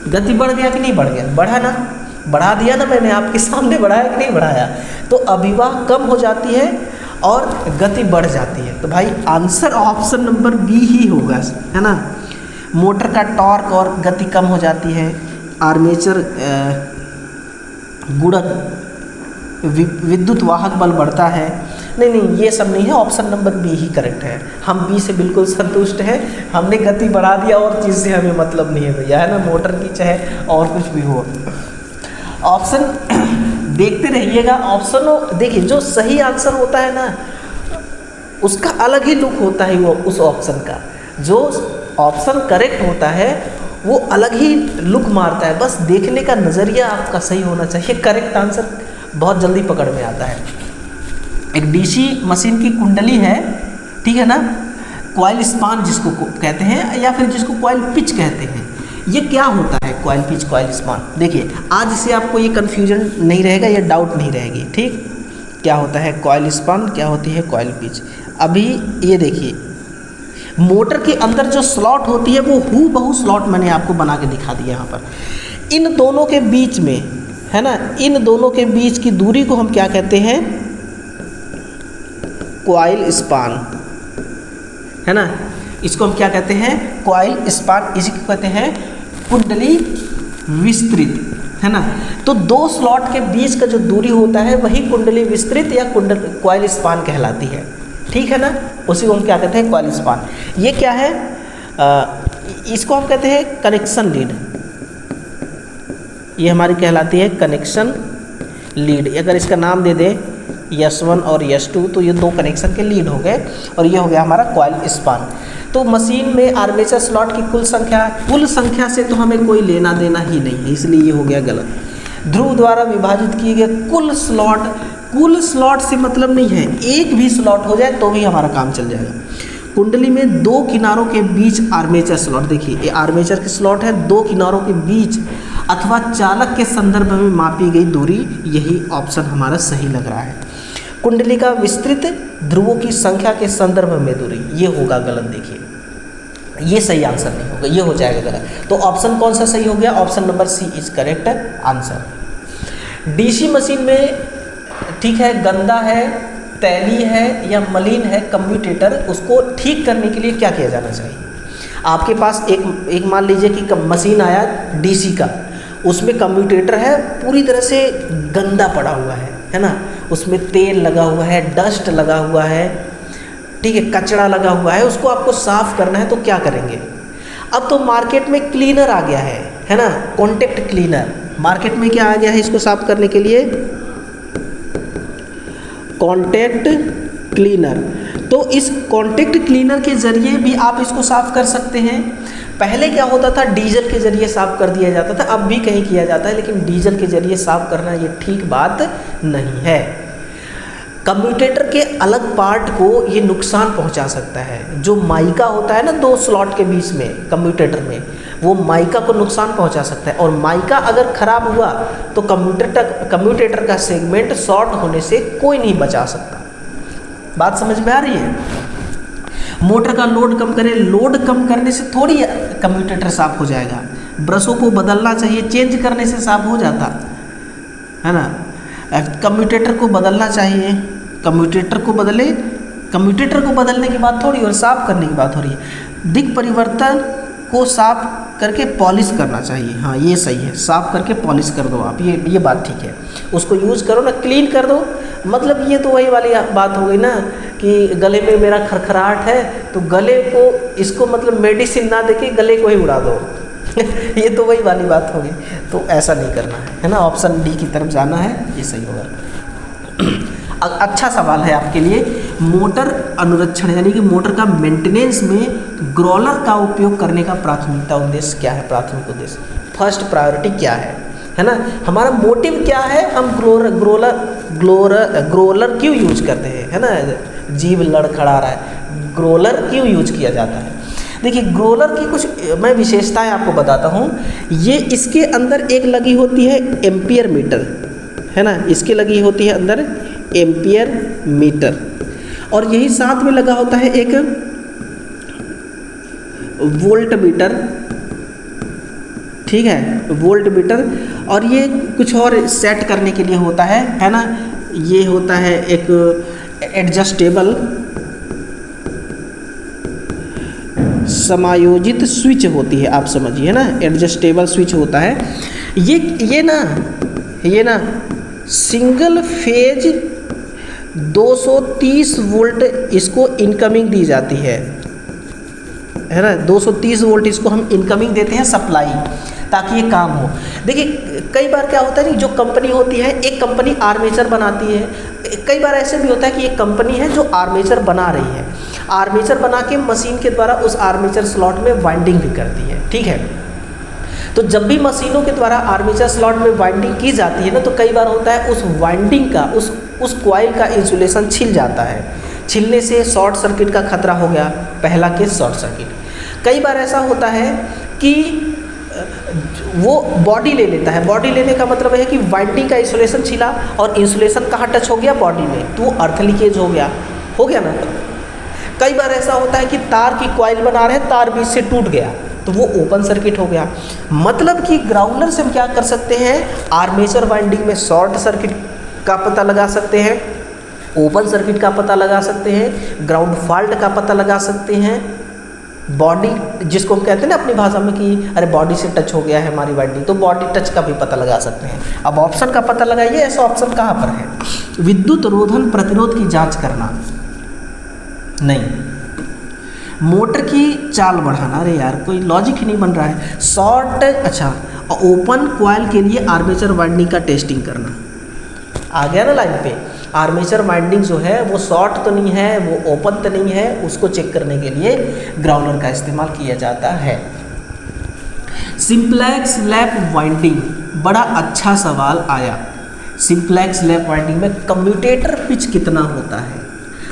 गति बढ़ गया कि नहीं बढ़ गया? बढ़ा ना, बढ़ा दिया ना मैंने आपके सामने, बढ़ाया कि नहीं बढ़ाया? तो अभिवाह कम हो जाती है और गति बढ़ जाती है। तो भाई आंसर ऑप्शन नंबर बी ही होगा, है ना। मोटर का टॉर्क और गति कम हो जाती है, आर्मेचर गुणक विद्युत वाहक बल बढ़ता है। नहीं, ये सब नहीं है, ऑप्शन नंबर बी ही करेक्ट है। हम बी से बिल्कुल संतुष्ट हैं। हमने गति बढ़ा दिया और चीज़ से हमें मतलब नहीं है भैया, है ना, मोटर की चाहे और कुछ भी हो। ऑप्शन देखते रहिएगा। ऑप्शन देखिए, जो सही आंसर होता है ना उसका अलग ही लुक होता है, वो उस ऑप्शन का। जो ऑप्शन करेक्ट होता है वो अलग ही लुक मारता है। बस देखने का नज़रिया आपका सही होना चाहिए। करेक्ट आंसर बहुत जल्दी पकड़ में आता है। एक डीसी मशीन की कुंडली है, ठीक है ना, कॉइल स्पान जिसको कहते हैं या फिर जिसको कॉइल पिच कहते हैं। ये क्या होता है कॉइल पिच, कॉइल स्पान? देखिए आज से आपको ये कन्फ्यूजन नहीं रहेगा, ये डाउट नहीं रहेगी, ठीक। क्या होता है कॉइल स्पान, क्या होती है कॉइल पिच? अभी ये देखिए, मोटर के अंदर जो स्लॉट होती है वो हूबहू स्लॉट मैंने आपको बना के दिखा दिया यहाँ पर। इन दोनों के बीच में, है ना, इन दोनों के बीच की दूरी को हम क्या कहते हैं? कॉइल स्पान, है ना। इसको हम क्या कहते हैं? Coil span. इसी को कहते हैं कुंडली विस्तृत, है ना। तो दो स्लॉट के बीच का जो दूरी होता है वही कुंडली विस्तृत या कॉइल स्पान कहलाती है, ठीक है ना। उसी को हम क्या कहते हैं? Coil span. ये क्या है? इसको हम कहते हैं कनेक्शन लीड। ये हमारी कहलाती है कनेक्शन लीड। अगर इसका नाम दे दें S1 और S2 तो ये दो कनेक्शन के लीड हो गए और ये हो गया हमारा कॉइल स्पान। तो मशीन में आर्मेचर स्लॉट की कुल संख्या से तो हमें कोई लेना देना ही नहीं है, इसलिए ये हो गया गलत। ध्रुव द्वारा विभाजित किए गए कुल स्लॉट से मतलब नहीं है, एक भी स्लॉट हो जाए तो भी हमारा काम चल जाएगा। कुंडली में दो किनारों के बीच आर्मेचर स्लॉट, देखिए ये आर्मेचर के स्लॉट है, दो किनारों के बीच अथवा चालक के संदर्भ में मापी गई दूरी, यही ऑप्शन हमारा सही लग रहा है। कुंडली का विस्तृत ध्रुवों की संख्या के संदर्भ में दूरी, ये होगा गलत। देखिए ये सही आंसर नहीं होगा, ये हो जाएगा गलत। तो ऑप्शन कौन सा सही हो गया? Option number C is correct answer. DC machine में, ठीक है, गंदा है, तैली है या मलिन है कम्यूटेटर, उसको ठीक करने के लिए क्या किया जाना चाहिए? आपके पास एक मान लीजिए कि मशीन आया डीसी का, उसमें कम्यूटेटर है पूरी तरह से गंदा पड़ा हुआ है ना, उसमें तेल लगा हुआ है, डस्ट लगा हुआ है, ठीक है, कचरा लगा हुआ है, उसको आपको साफ़ करना है तो क्या करेंगे? अब तो मार्केट में क्लीनर आ गया है ना, कॉन्टैक्ट क्लीनर। मार्केट में क्या आ गया है इसको साफ़ करने के लिए? Contact cleaner. तो इस कॉन्टैक्ट क्लीनर के ज़रिए भी आप इसको साफ़ कर सकते हैं। पहले क्या होता था, डीजल के ज़रिए साफ़ कर दिया जाता था, अब भी कहीं किया जाता है, लेकिन डीजल के ज़रिए साफ़ करना ये ठीक बात नहीं है। कम्यूटेटर के अलग पार्ट को ये नुकसान पहुंचा सकता है। जो माइका होता है ना 2 स्लॉट के बीच में कम्यूटेटर में, वो माइका को नुकसान पहुंचा सकता है, और माइका अगर ख़राब हुआ तो कम्यूटेटर का सेगमेंट शॉर्ट होने से कोई नहीं बचा सकता। बात समझ में आ रही है? मोटर का लोड कम करें, लोड कम करने से थोड़ी कम्यूटेटर साफ़ हो जाएगा। ब्रशों को बदलना चाहिए, चेंज करने से साफ़ हो जाता है ना। कम्यूटेटर को बदलना चाहिए, कम्यूटेटर को बदलने की बात थोड़ी और साफ़ करने की बात हो रही है। दिक् परिवर्तन को साफ़ करके पॉलिश करना चाहिए। हाँ ये सही है, साफ़ करके पॉलिश कर दो आप, ये बात ठीक है। उसको यूज़ करो ना, क्लीन कर दो। मतलब ये तो वही वाली बात हो गई ना कि गले में मेरा खरखराहट है तो गले को इसको मतलब मेडिसिन ना देके गले को ही उड़ा दो ये तो वही वाली बात होगी। तो ऐसा नहीं करना है ना, ऑप्शन डी की तरफ जाना है, ये सही होगा। अच्छा सवाल है आपके लिए, मोटर अनुरक्षण यानी कि मोटर का मेंटेनेंस में ग्रोलर का उपयोग करने का प्राथमिकता उद्देश्य क्या है? प्राथमिक उद्देश्य, फर्स्ट प्रायोरिटी क्या है ना, हमारा मोटिव क्या है? हम ग्रोलर क्यों यूज करते हैं, है ना, जीव लड़खड़ा रहा है, ग्रोलर क्यों यूज किया जाता है? देखिए ग्रोलर की कुछ मैं विशेषताएं आपको बताता हूँ। ये इसके अंदर एक लगी होती है एम्पियर मीटर, है ना, इसके लगी होती है अंदर एम्पियर मीटर, और यही साथ में लगा होता है एक वोल्ट मीटर, ठीक है, वोल्ट मीटर। और ये कुछ और सेट करने के लिए होता है ना, ये होता है एक एडजस्टेबल समायोजित स्विच होती है, आप समझिए ना, एडजस्टेबल स्विच होता है। ये ना सिंगल फेज 230 वोल्ट इसको इनकमिंग दी जाती है ना, 230 वोल्ट इसको हम इनकमिंग देते हैं सप्लाई, ताकि ये काम हो। देखिए कई बार क्या होता है नहीं, जो कंपनी होती है, एक कंपनी आर्मेचर बनाती है, कई बार ऐसे भी होता है कि एक कंपनी है जो आर्मेचर बना रही है, आर्मेचर बना के मशीन के द्वारा उस आर्मेचर स्लॉट में वाइंडिंग भी करती है, ठीक है। तो जब भी मशीनों के द्वारा आर्मेचर स्लॉट में वाइंडिंग की जाती है ना, तो कई बार होता है उस वाइंडिंग का उस कॉइल का इंसुलेशन छिल जाता है, छिलने से शॉर्ट सर्किट का खतरा हो गया, पहला केस शॉर्ट सर्किट। कई बार ऐसा होता है कि वो बॉडी ले लेता है, बॉडी लेने का मतलब है कि वाइंडिंग का इंसुलेशन छिला और इंसुलेशन कहाँ टच हो गया? बॉडी में, तो अर्थ लीकेज हो गया ना। कई बार ऐसा होता है कि तार की कॉइल बना रहे हैं, तार बीच से टूट गया तो वो ओपन सर्किट हो गया। मतलब कि ग्राउंडर से हम क्या कर सकते हैं, आर्मेचर वाइंडिंग में शॉर्ट सर्किट का पता लगा सकते हैं, ओपन सर्किट का पता लगा सकते हैं, ग्राउंड फॉल्ट का पता लगा सकते हैं, बॉडी जिसको हम कहते हैं ना अपनी भाषा में कि अरे बॉडी से टच हो गया है हमारी वाइंडिंग, तो बॉडी टच का भी पता लगा सकते हैं। अब ऑप्शन का पता लगाइए, ऐसा ऑप्शन कहाँ पर है? विद्युत रोधन प्रतिरोध की जांच करना नहीं, मोटर की चाल बढ़ाना, अरे यार कोई लॉजिक ही नहीं बन रहा है। शॉर्ट, अच्छा, ओपन कॉइल के लिए आर्मेचर वाइंडिंग का टेस्टिंग करना, आ गया ना लाइन पे। आर्मेचर वाइंडिंग जो है वो शॉर्ट तो नहीं है, वो ओपन तो नहीं है, उसको चेक करने के लिए ग्राउंडर का इस्तेमाल किया जाता है। सिंप्लेक्स लैप वाइंडिंग, बड़ा अच्छा सवाल आया। सिंप्लेक्स लैप वाइंडिंग में कम्यूटेटर पिच कितना होता है?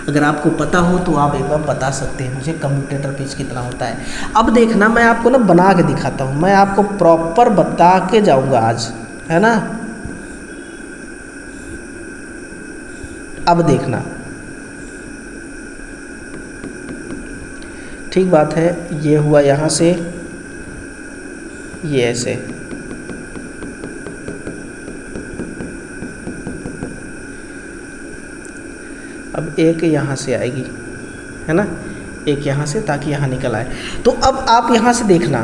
अगर आपको पता हो तो आप एक बार बता सकते हैं मुझे, कम्यूटेटर पिच कितना होता है। अब देखना, मैं आपको ना बना के दिखाता हूँ, मैं आपको प्रॉपर बता के जाऊँगा आज, है ना। अब देखना, ठीक बात है, ये हुआ यहाँ से, ये ऐसे, अब एक यहाँ से आएगी, है ना, एक यहाँ से, ताकि यहाँ निकल आए। तो अब आप यहाँ से देखना,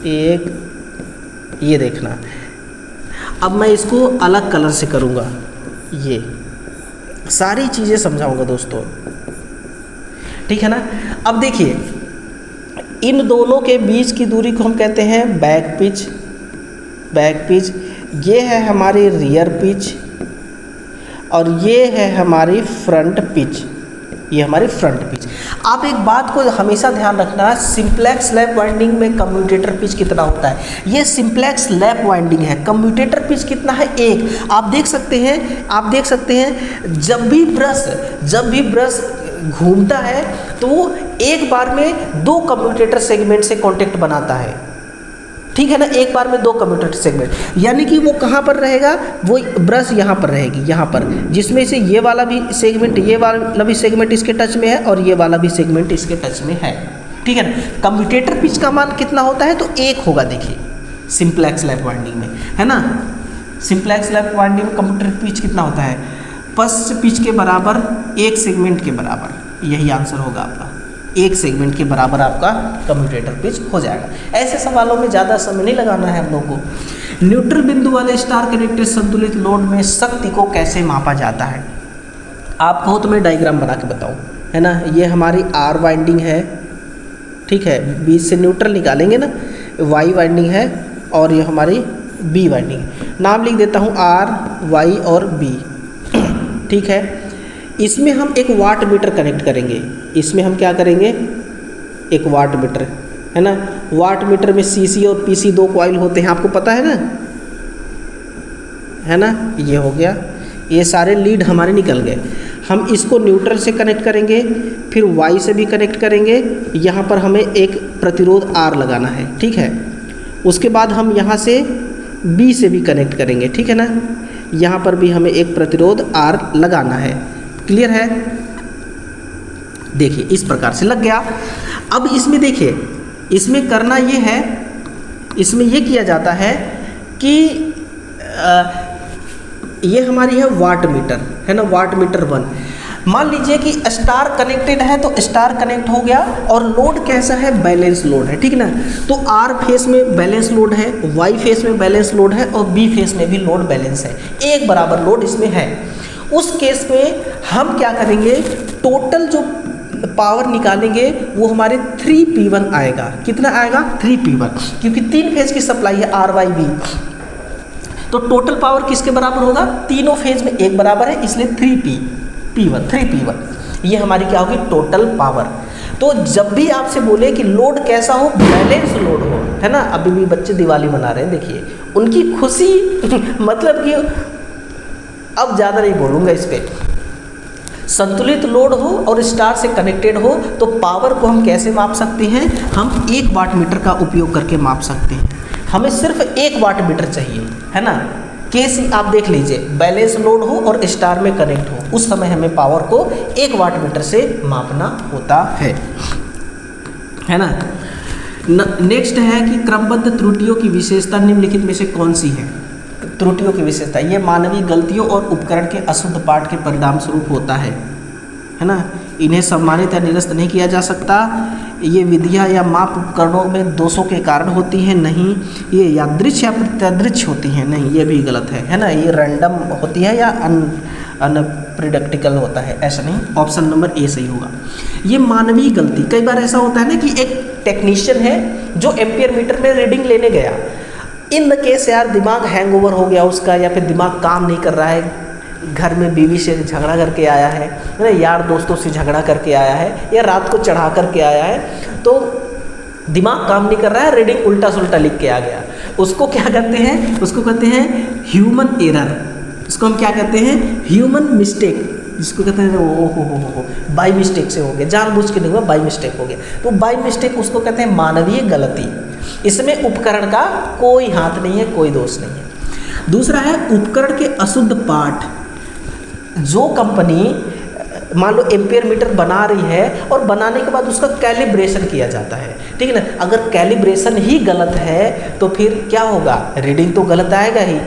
एक ये देखना। अब मैं इसको अलग कलर से करूँगा, ये सारी चीज़ें समझाऊंगा दोस्तों, ठीक है ना। अब देखिए, इन दोनों के बीच की दूरी को हम कहते हैं बैक पिच। बैक पिच, ये है हमारी रियर पिच और ये है हमारी फ्रंट पिच। ये हमारी फ्रंट पिच। आप एक बात को हमेशा ध्यान रखना, सिंप्लेक्स लैप वाइंडिंग में कम्यूटेटर पिच कितना होता है। ये सिंप्लेक्स लैप वाइंडिंग है, कम्यूटेटर पिच कितना है, 1। आप देख सकते हैं जब भी ब्रश घूमता है तो वो एक बार में 2 कम्यूटेटर सेगमेंट से कांटेक्ट बनाता है, ठीक है ना। एक बार में 2 कम्यूटेटर सेगमेंट, यानी कि वो कहाँ पर रहेगा, वो ब्रश यहाँ पर रहेगी, यहाँ पर, जिसमें से ये वाला भी सेगमेंट, ये वाला भी सेगमेंट इसके टच में है और ये वाला भी सेगमेंट इसके टच में है, ठीक है ना। कम्यूटेटर पिच का मान कितना होता है, तो 1 होगा। देखिए सिंप्लेक्स लैप वाइंडिंग में, है ना, सिंप्लेक्स लैप वाइंडिंग में कम्यूटेटर पिच कितना होता है, फर्स्ट पिच के बराबर 1 सेगमेंट के बराबर, यही आंसर होगा आपका। 1 सेगमेंट के बराबर आपका कम्यूटेटर पिच हो जाएगा। ऐसे सवालों में ज़्यादा समय नहीं लगाना है हम लोग को। न्यूट्रल बिंदु वाले स्टार कनेक्टेड संतुलित लोड में शक्ति को कैसे मापा जाता है। आप कहो तो मैं डायग्राम बना के बताऊँ, है ना। ये हमारी आर वाइंडिंग है, ठीक है, बीच से न्यूट्रल निकालेंगे ना, वाई वाइंडिंग है और ये हमारी बी वाइंडिंग है। नाम लिख देता हूँ आर, वाई और बी, ठीक है। इसमें हम एक वाट मीटर कनेक्ट करेंगे। इसमें हम क्या करेंगे, एक वाट मीटर, है ना। वाट मीटर में सीसी और पीसी 2 कॉइल होते हैं, आपको पता है ना, है ना। ये हो गया, ये सारे लीड हमारे निकल गए। हम इसको न्यूट्रल से कनेक्ट करेंगे, फिर वाई से भी कनेक्ट करेंगे। यहाँ पर हमें एक प्रतिरोध आर लगाना है, ठीक है। उसके बाद हम यहाँ से बी से भी कनेक्ट करेंगे, ठीक है ना। यहाँ पर भी हमें एक प्रतिरोध आर लगाना है। क्लियर है, देखिए इस प्रकार से लग गया। अब इसमें देखिए, इसमें करना ये है, इसमें ये किया जाता है कि ये हमारी है वाट मीटर, है ना, वाट मीटर 1। मान लीजिए कि स्टार कनेक्टेड है तो स्टार कनेक्ट हो गया और लोड कैसा है, बैलेंस लोड है, ठीक ना। तो आर फेस में बैलेंस लोड है, वाई फेस में बैलेंस लोड है और बी फेस में भी लोड बैलेंस है, एक बराबर लोड इसमें है। उस केस में हम क्या करेंगे, टोटल जो पावर निकालेंगे वो हमारे 3P1 आएगा। कितना आएगा, 3P1, क्योंकि 3 फेज की सप्लाई है आर वाई बी। तो टोटल पावर किसके बराबर होगा, तीनों फेज में एक बराबर है, इसलिए 3P1। ये हमारी क्या होगी, टोटल पावर। तो जब भी आपसे बोले कि लोड कैसा हो, बैलेंस लोड हो, है ना। अभी भी बच्चे दिवाली मना रहे हैं, देखिए उनकी खुशी मतलब कि अब ज़्यादा नहीं बोलूँगा इस पर। संतुलित लोड हो और स्टार से कनेक्टेड हो तो पावर को हम कैसे माप सकते हैं, हम 1 वाट मीटर का उपयोग करके माप सकते हैं। हमें सिर्फ 1 वाट मीटर चाहिए, है ना। केस आप देख लीजिए, बैलेंस लोड हो और स्टार में कनेक्ट हो, उस समय हमें पावर को 1 वाट मीटर से मापना होता है ना। नेक्स्ट है कि क्रमबद्ध त्रुटियों की विशेषता निम्नलिखित में से कौन सी है। त्रुटियों की विशेषता, ये मानवीय गलतियों और उपकरण के अशुद्ध पाठ के परिणाम स्वरूप होता है ना। इन्हें सम्मानित या निरस्त नहीं किया जा सकता। ये विधियाँ या माप उपकरणों में दोषों के कारण होती हैं, नहीं। ये यादृच्छ या प्रत्यादृच्छ होती हैं, नहीं, ये भी गलत है ना। ये रैंडम होती है या अनप्रेडिक्टेबल होता है, ऐसा नहीं। ऑप्शन नंबर ए सही होगा। ये मानवीय गलती, कई बार ऐसा होता है ना कि एक टेक्नीशियन है जो एम्पियर मीटर में रीडिंग लेने गया, इन केस यार दिमाग हैंगओवर हो गया उसका, या फिर दिमाग काम नहीं कर रहा है, घर में बीवी से झगड़ा करके आया है ना, यार दोस्तों से झगड़ा करके आया है, या रात को चढ़ा करके आया है, तो दिमाग काम नहीं कर रहा है, रीडिंग उल्टा सुल्टा लिख के आ गया। उसको क्या कहते हैं, उसको कहते हैं ह्यूमन एरर। इसको हम क्या कहते हैं, ह्यूमन मिस्टेक, जिसको कहते हैं ओ बाई मिस्टेक से हो गया, जानबूझ के नहीं हुआ, बाई मिस्टेक हो गया। तो बाई मिस्टेक उसको कहते हैं मानवीय गलती। इसमें उपकरण का कोई हाथ नहीं है, कोई दोष नहीं है। दूसरा है उपकरण के अशुद्ध पाठ। जो कंपनी मान लो एम्पियर मीटर बना रही है और बनाने के बाद उसका कैलिब्रेशन किया जाता है, ठीक है ना। अगर कैलिब्रेशन ही गलत है तो फिर क्या होगा, रीडिंग तो गलत आएगा ही।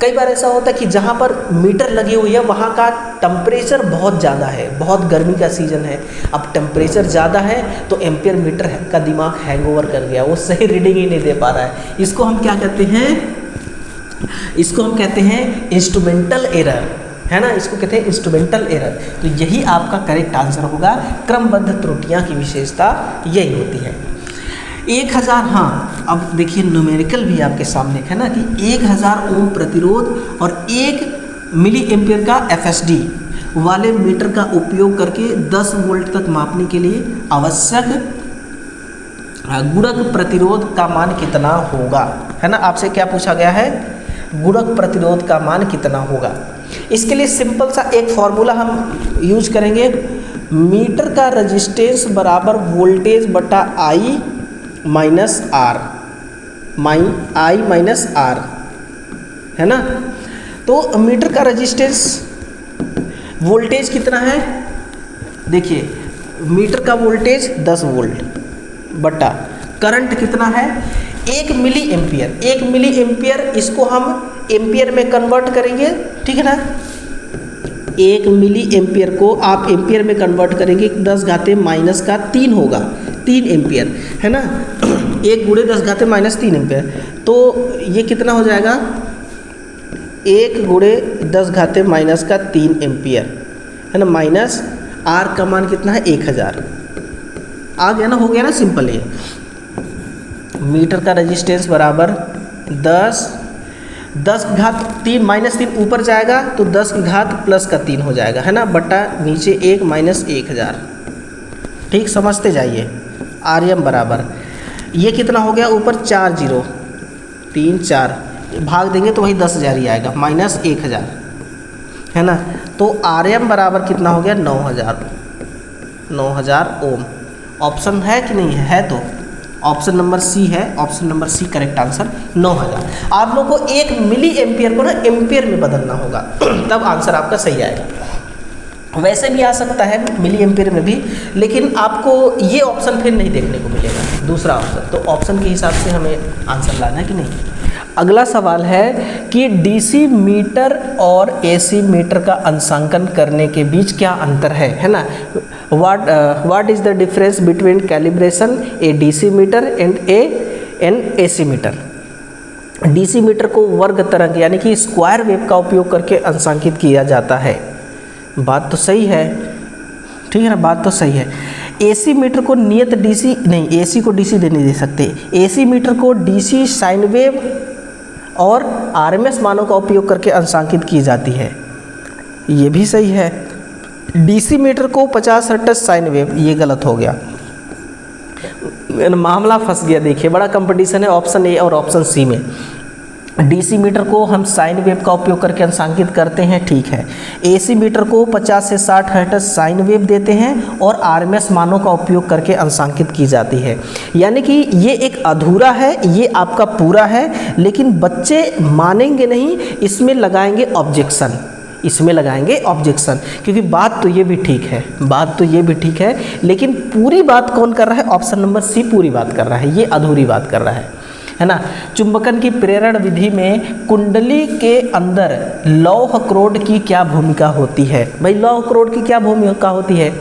कई बार ऐसा होता है कि जहाँ पर मीटर लगी हुई है वहाँ का टेम्परेचर बहुत ज़्यादा है, बहुत गर्मी का सीज़न है, अब टेम्परेचर ज़्यादा है तो एम्पियर मीटर का दिमाग हैंगओवर कर गया, वो सही रीडिंग ही नहीं दे पा रहा है। इसको हम क्या कहते हैं, इसको हम कहते हैं इंस्ट्रूमेंटल एरर, है ना, इसको कहते हैं इंस्ट्रूमेंटल एरर। तो यही आपका करेक्ट आंसर होगा। क्रमबद्ध त्रुटियाँ की विशेषता यही होती है। 1000, हाँ अब देखिए न्यूमेरिकल भी आपके सामने है ना कि 1000 ओम प्रतिरोध और 1 मिली एम्पियर का FSD वाले मीटर का उपयोग करके 10 वोल्ट तक मापने के लिए आवश्यक गुणक प्रतिरोध का मान कितना होगा, है ना। आपसे क्या पूछा गया है, गुणक प्रतिरोध का मान कितना होगा। इसके लिए सिंपल सा एक फॉर्मूला हम यूज करेंगे, मीटर का रेजिस्टेंस बराबर वोल्टेज बटा I minus R, I minus R, है ना। तो मीटर का रेजिस्टेंस, वोल्टेज कितना है, देखिए मीटर का वोल्टेज 10 वोल्ट बटा करंट कितना है 1 मिली एम्पियर। 1 मिली एम्पियर इसको हम एम्पियर में कन्वर्ट करेंगे, ठीक है ना। 1 मिली एम्पियर को आप एम्पियर में कन्वर्ट करेंगे 10 घाते माइनस का 3 होगा, 3 एम्पियर, है ना। 1 गुणे 10 घाते माइनस 3 एम्पियर, तो ये कितना हो जाएगा 1 गुणे 10 घाते माइनस का 3 एम्पियर, है ना, माइनस R का मान कितना है 1000। आ गया ना, हो गया ना, सिंपल ये। मीटर का रेजिस्टेंस बराबर 10 घात 3 माइनस 3 ऊपर जाएगा तो 10 की घात प्लस का 3 हो जाएगा, है ना, बटा नीचे 1 माइनस 1000। ठीक, समझते जाइए। RM बराबर ये कितना हो गया, ऊपर 4 0 3 4 भाग देंगे तो वही 10,000 ही आएगा, माइनस 1000, है ना। तो RM बराबर कितना हो गया 9000 ओम। ऑप्शन है कि नहीं है, तो ऑप्शन नंबर सी है, option number C correct answer 9000। आप लोगों को 1 मिली एम्पियर को ना एम्पियर में बदलना होगा तब आंसर आपका सही आएगा। वैसे भी आ सकता है मिली एम्पियर में भी, लेकिन आपको ये ऑप्शन फिर नहीं देखने को मिलेगा, दूसरा ऑप्शन। तो ऑप्शन के हिसाब से हमें आंसर लाना है कि नहीं। अगला सवाल है कि DC मीटर और AC मीटर का अंशांकन करने के बीच क्या अंतर है ना। What is the difference between calibration a DC meter and AC meter. DC meter को वर्ग तरंग यानी कि स्क्वायर वेव का उपयोग करके अंशांकित किया जाता है। बात तो सही है, ठीक है ना, बात तो सही है। AC मीटर को नियत DC नहीं, AC को DC नहीं दे सकते। AC मीटर को DC साइन वेव और RMS मानों का उपयोग करके अंशांकित की जाती है, ये भी सही है। DC मीटर को 50 हर्ट्ज साइन वेव, ये गलत हो गया, मामला फंस गया। देखिए बड़ा कंपटीशन है ऑप्शन ए और ऑप्शन सी में। DC मीटर को हम साइन वेव का उपयोग करके अंशांकित करते हैं, ठीक है। AC मीटर को 50 से 60 हर्ट्ज साइन वेव देते हैं और RMS मानों का उपयोग करके अंशांकित की जाती है। यानी कि ये एक अधूरा है, ये आपका पूरा है, लेकिन बच्चे मानेंगे नहीं, इसमें लगाएंगे ऑब्जेक्शन, इसमें लगाएंगे ऑब्जेक्शन, क्योंकि बात तो ये भी ठीक है, बात तो ये भी ठीक है, लेकिन पूरी बात कौन कर रहा है, ऑप्शन नंबर सी पूरी बात कर रहा है, ये अधूरी बात कर रहा है ना। चुंबकन की प्रेरण विधि में कुंडली के अंदर लौह क्रोड की क्या भूमिका होती है। भाई लौह क्रोड की क्या भूमिका होती है,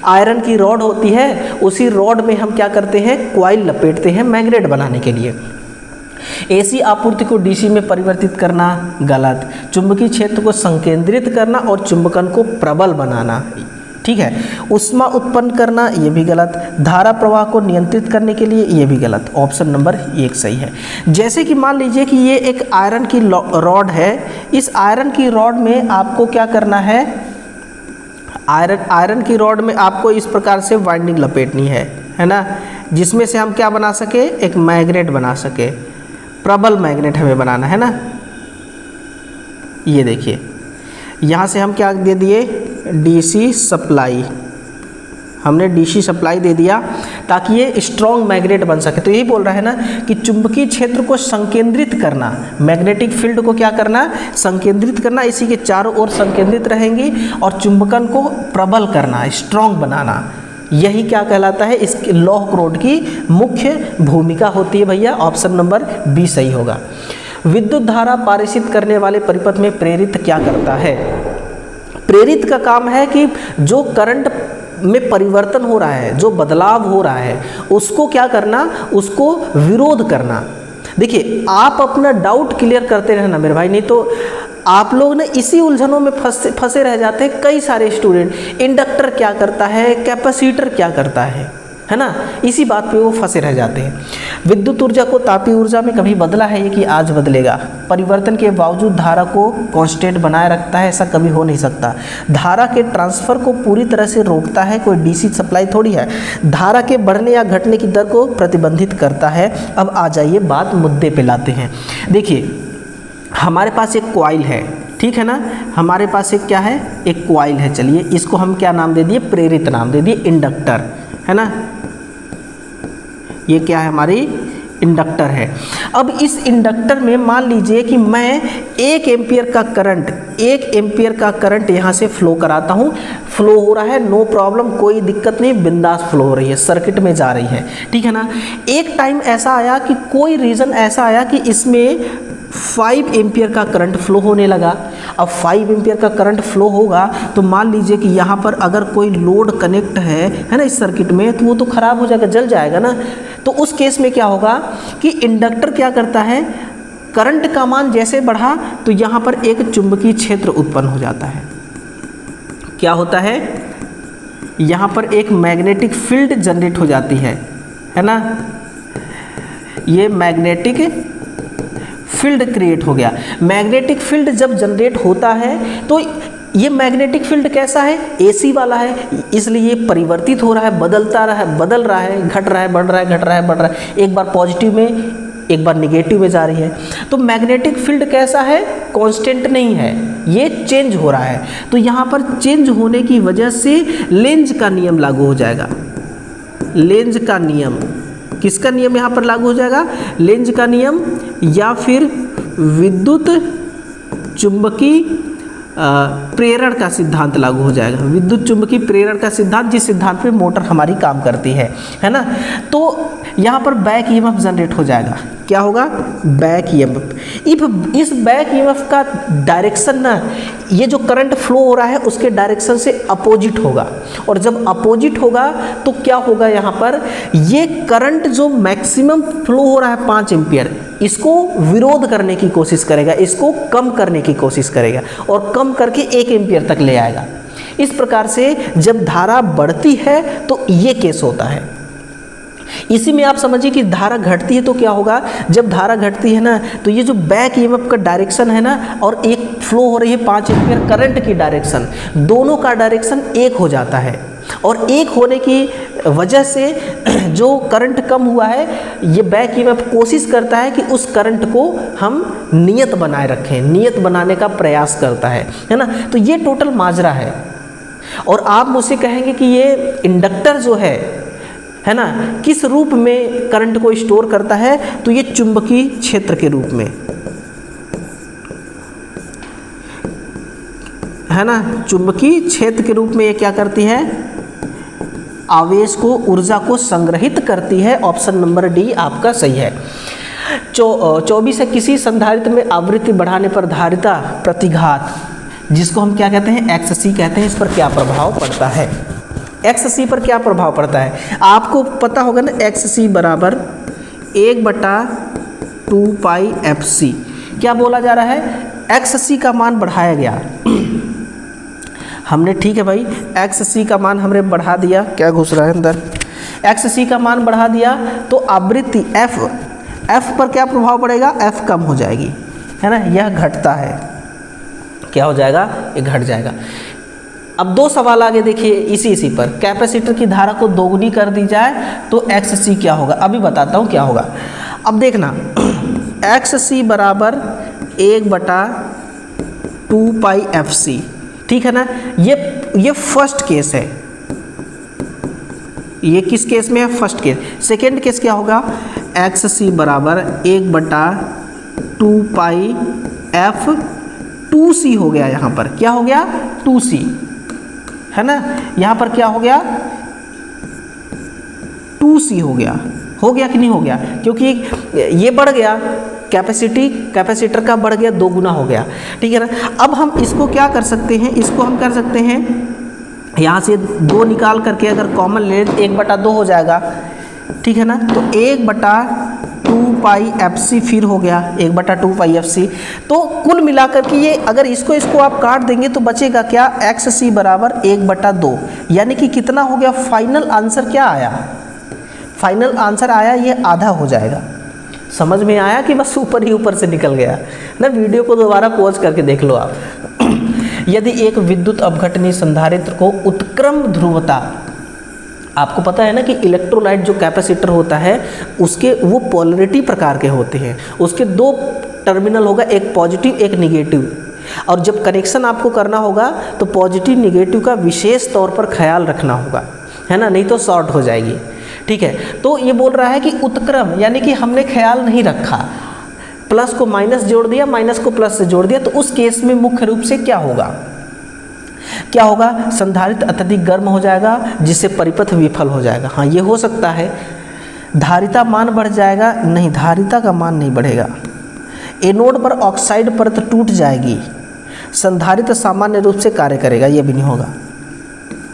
आयरन की रॉड होती है, उसी रॉड में हम क्या करते हैं, कॉइल लपेटते हैं मैग्नेट बनाने के लिए। AC आपूर्ति को DC में परिवर्तित करना गलत, चुंबकीय क्षेत्र को संकेंद्रित करना और चुंबकन को प्रबल बनाना, ठीक है। ऊष्मा उत्पन्न करना, ये भी गलत। धारा प्रवाह को नियंत्रित करने के लिए, ये भी गलत। ऑप्शन नंबर 1 सही है। जैसे कि मान लीजिए कि ये एक आयरन की रॉड है, इस आयरन की रॉड में आपको क्या करना है, आयरन की रॉड में आपको इस प्रकार से वाइंडिंग लपेटनी है ना, जिसमें से हम क्या बना सके, एक मैग्नेट बना सके, प्रबल मैग्नेट हमें बनाना है ना। ये देखिए यहाँ से हम क्या दे दिए, DC सप्लाई, हमने DC सप्लाई दे दिया ताकि ये स्ट्रॉन्ग मैग्नेट बन सके। तो यही बोल रहा है ना कि चुंबकीय क्षेत्र को संकेंद्रित करना, मैग्नेटिक फील्ड को क्या करना, संकेंद्रित करना, इसी के चारों ओर संकेंद्रित रहेंगी और चुंबकन को प्रबल करना, स्ट्रॉन्ग बनाना, यही क्या कहलाता है, इसके लौह क्रोड की मुख्य भूमिका होती है भैया। ऑप्शन नंबर बी सही होगा। विद्युत धारा पारित करने वाले परिपथ में प्रेरित क्या करता है? प्रेरित का काम है कि जो करंट में परिवर्तन हो रहा है, जो बदलाव हो रहा है, उसको क्या करना, उसको विरोध करना। देखिए, आप अपना डाउट क्लियर करते रहना मेरे भाई, नहीं तो आप लोग ने इसी उलझनों में फंसे रह जाते हैं कई सारे स्टूडेंट। इंडक्टर क्या करता है, कैपेसिटर क्या करता है ना, इसी बात पे वो फंसे रह जाते हैं। विद्युत ऊर्जा को तापीय ऊर्जा में कभी बदला है ये कि आज बदलेगा? परिवर्तन के बावजूद धारा को कांस्टेंट बनाए रखता है, ऐसा कभी हो नहीं सकता। धारा के ट्रांसफर को पूरी तरह से रोकता है, कोई डीसी सप्लाई थोड़ी है। धारा के बढ़ने या घटने की दर को प्रतिबंधित करता है। अब आ जाइए बात मुद्दे पे लाते हैं। देखिए, हमारे पास एक कॉइल है, ठीक है ना, हमारे पास एक क्या है, एक कॉइल है। चलिए इसको हम क्या नाम दे दिए, प्रेरित नाम दे दिए, इंडक्टर, है ना। ये क्या है, हमारी इंडक्टर है। अब इस इंडक्टर में मान लीजिए कि मैं 1 एम्पियर का करंट यहाँ से फ्लो कराता हूँ। फ्लो हो रहा है, नो प्रॉब्लम, कोई दिक्कत नहीं, बिंदास फ्लो हो रही है, सर्किट में जा रही है, ठीक है ना। एक टाइम ऐसा आया कि कोई रीज़न ऐसा आया कि इसमें 5 एम्पियर का करंट फ्लो होने लगा। अब 5 एम्पियर का करंट फ्लो होगा तो मान लीजिए कि यहाँ पर अगर कोई लोड कनेक्ट है ना इस सर्किट में, तो वो तो ख़राब हो जाएगा, जल जाएगा ना। तो उस केस में क्या होगा कि इंडक्टर क्या करता है, करंट का मान जैसे बढ़ा तो यहाँ पर एक चुंबकीय क्षेत्र उत्पन्न हो जाता है। क्या होता है, यहाँ पर एक मैग्नेटिक फील्ड जनरेट हो जाती है ना। ये मैग्नेटिक फील्ड क्रिएट हो गया। मैग्नेटिक फील्ड जब जनरेट होता है तो ये मैग्नेटिक फील्ड कैसा है, एसी वाला है, इसलिए ये परिवर्तित हो रहा है, बदल रहा है, घट रहा है, बढ़ रहा है, एक बार पॉजिटिव में एक बार निगेटिव में जा रही है। तो मैग्नेटिक फील्ड कैसा है, कांस्टेंट नहीं है, ये चेंज हो रहा है। तो यहाँ पर चेंज होने की वजह से लेंज का नियम लागू हो जाएगा। लेंज का नियम, किसका नियम यहाँ पर लागू हो जाएगा, लेंज का नियम, या फिर विद्युत चुंबकीय प्रेरण का सिद्धांत लागू हो जाएगा। विद्युत चुंबकीय प्रेरण का सिद्धांत, जिस सिद्धांत पे मोटर हमारी काम करती है ना। तो यहाँ पर बैक ईएमएफ जनरेट हो जाएगा। क्या होगा, बैक ईएमएफ। इस बैक ईएमएफ का डायरेक्शन ना, ये जो करंट फ्लो हो रहा है उसके डायरेक्शन से अपोजिट होगा। और जब अपोजिट होगा तो क्या होगा, यहाँ पर ये करंट जो मैक्सिमम फ्लो हो रहा है 5 एम्पियर, इसको विरोध करने की कोशिश करेगा, इसको कम करने की कोशिश करेगा और कम करके 1 एम्पियर तक ले आएगा। इस प्रकार से जब धारा बढ़ती है तो ये केस होता है। इसी में आप समझिए कि धारा घटती है तो क्या होगा, जब धारा घटती है ना तो ये जो बैक ईएमएफ का डायरेक्शन है ना, और एक फ्लो हो रही है 5 एम्पियर करंट की डायरेक्शन, दोनों का डायरेक्शन एक हो जाता है। और एक होने की वजह से जो करंट कम हुआ है, ये बैक ईएमएफ कोशिश करता है कि उस करंट को हम नियत बनाए रखें, नियत बनाने का प्रयास करता है ना। तो ये टोटल माजरा है। और आप मुझसे कहेंगे कि ये इंडक्टर जो है ना, किस रूप में करंट को स्टोर करता है, तो ये चुंबकीय क्षेत्र के रूप में, है ना, चुंबकीय क्षेत्र के रूप में ये क्या करती है, आवेश को, ऊर्जा को संग्रहित करती है। ऑप्शन नंबर डी आपका सही है। 24 है, किसी संधारित्र में आवृत्ति बढ़ाने पर धारिता प्रतिघात, जिसको हम क्या कहते हैं, XC कहते हैं, इस पर क्या प्रभाव पड़ता है, XC पर क्या प्रभाव पड़ता है। आपको पता होगा ना, XC बराबर 1/2 पाई FC। क्या बोला जा रहा है, XC का मान बढ़ाया गया हमने, ठीक है भाई, XC का मान हमने बढ़ा दिया, क्या घुस रहा है अंदर, XC का मान बढ़ा दिया तो आवृत्ति F पर क्या प्रभाव पड़ेगा, F कम हो जाएगी, है ना, यह घटता है, क्या हो जाएगा, ये घट जाएगा। अब 2 सवाल आगे देखिए इसी पर, कैपेसिटर की धारा को दोगुनी कर दी जाए तो XC क्या होगा, अभी बताता हूँ क्या होगा। अब देखना, XC बराबर 1/2 पाई FC, ठीक है ना। ये फर्स्ट केस है, ये किस केस में है, फर्स्ट केस। सेकेंड केस क्या होगा, XC बराबर 1/2 पाई F 2C हो गया, यहाँ पर क्या हो गया, 2C, है ना, यहाँ पर क्या हो गया, 2C हो गया कि नहीं हो गया, क्योंकि ये बढ़ गया कैपेसिटर का बढ़ गया, 2 गुना हो गया, ठीक है ना। अब हम इसको क्या कर सकते हैं, इसको हम कर सकते हैं यहाँ से 2 निकाल करके अगर कॉमन ले 1/2 हो जाएगा, ठीक है ना। तो 1/2 पाई एफ सी फिर हो गया 1/2 पाई एफ सी। तो कुल मिलाकर के ये अगर इसको आप काट देंगे तो बचेगा क्या, एक्स सी बराबर 1/2, यानी कि कितना हो गया, फाइनल आंसर क्या आया, फाइनल आंसर आया ये आधा हो जाएगा। समझ में आया कि बस ऊपर ही ऊपर से निकल गया ना। वीडियो को दोबारा पॉज करके देख लो आप। यदि एक विद्युत अपघटनीय संधारित्र को उत्क्रम ध्रुवता, आपको पता है ना कि इलेक्ट्रोलाइट जो कैपेसिटर होता है उसके वो पोलरिटी प्रकार के होते हैं, उसके 2 टर्मिनल होगा, एक पॉजिटिव एक निगेटिव, और जब कनेक्शन आपको करना होगा तो पॉजिटिव निगेटिव का विशेष तौर पर ख्याल रखना होगा, है ना, नहीं तो शॉर्ट हो जाएगी, ठीक है। तो ये बोल रहा है कि उत्क्रम यानी कि हमने ख्याल नहीं रखा, प्लस को माइनस जोड़ दिया, माइनस को प्लस से जोड़ दिया, तो उस केस में मुख्य रूप से क्या होगा, संधारित्र अत्यधिक गर्म हो जाएगा जिससे परिपथ विफल हो जाएगा। हाँ, ये हो सकता है। धारिता मान बढ़ जाएगा, नहीं, धारिता का मान नहीं बढ़ेगा। एनोड पर ऑक्साइड परत टूट जाएगी, संधारित्र सामान्य रूप से कार्य करेगा, ये भी नहीं होगा,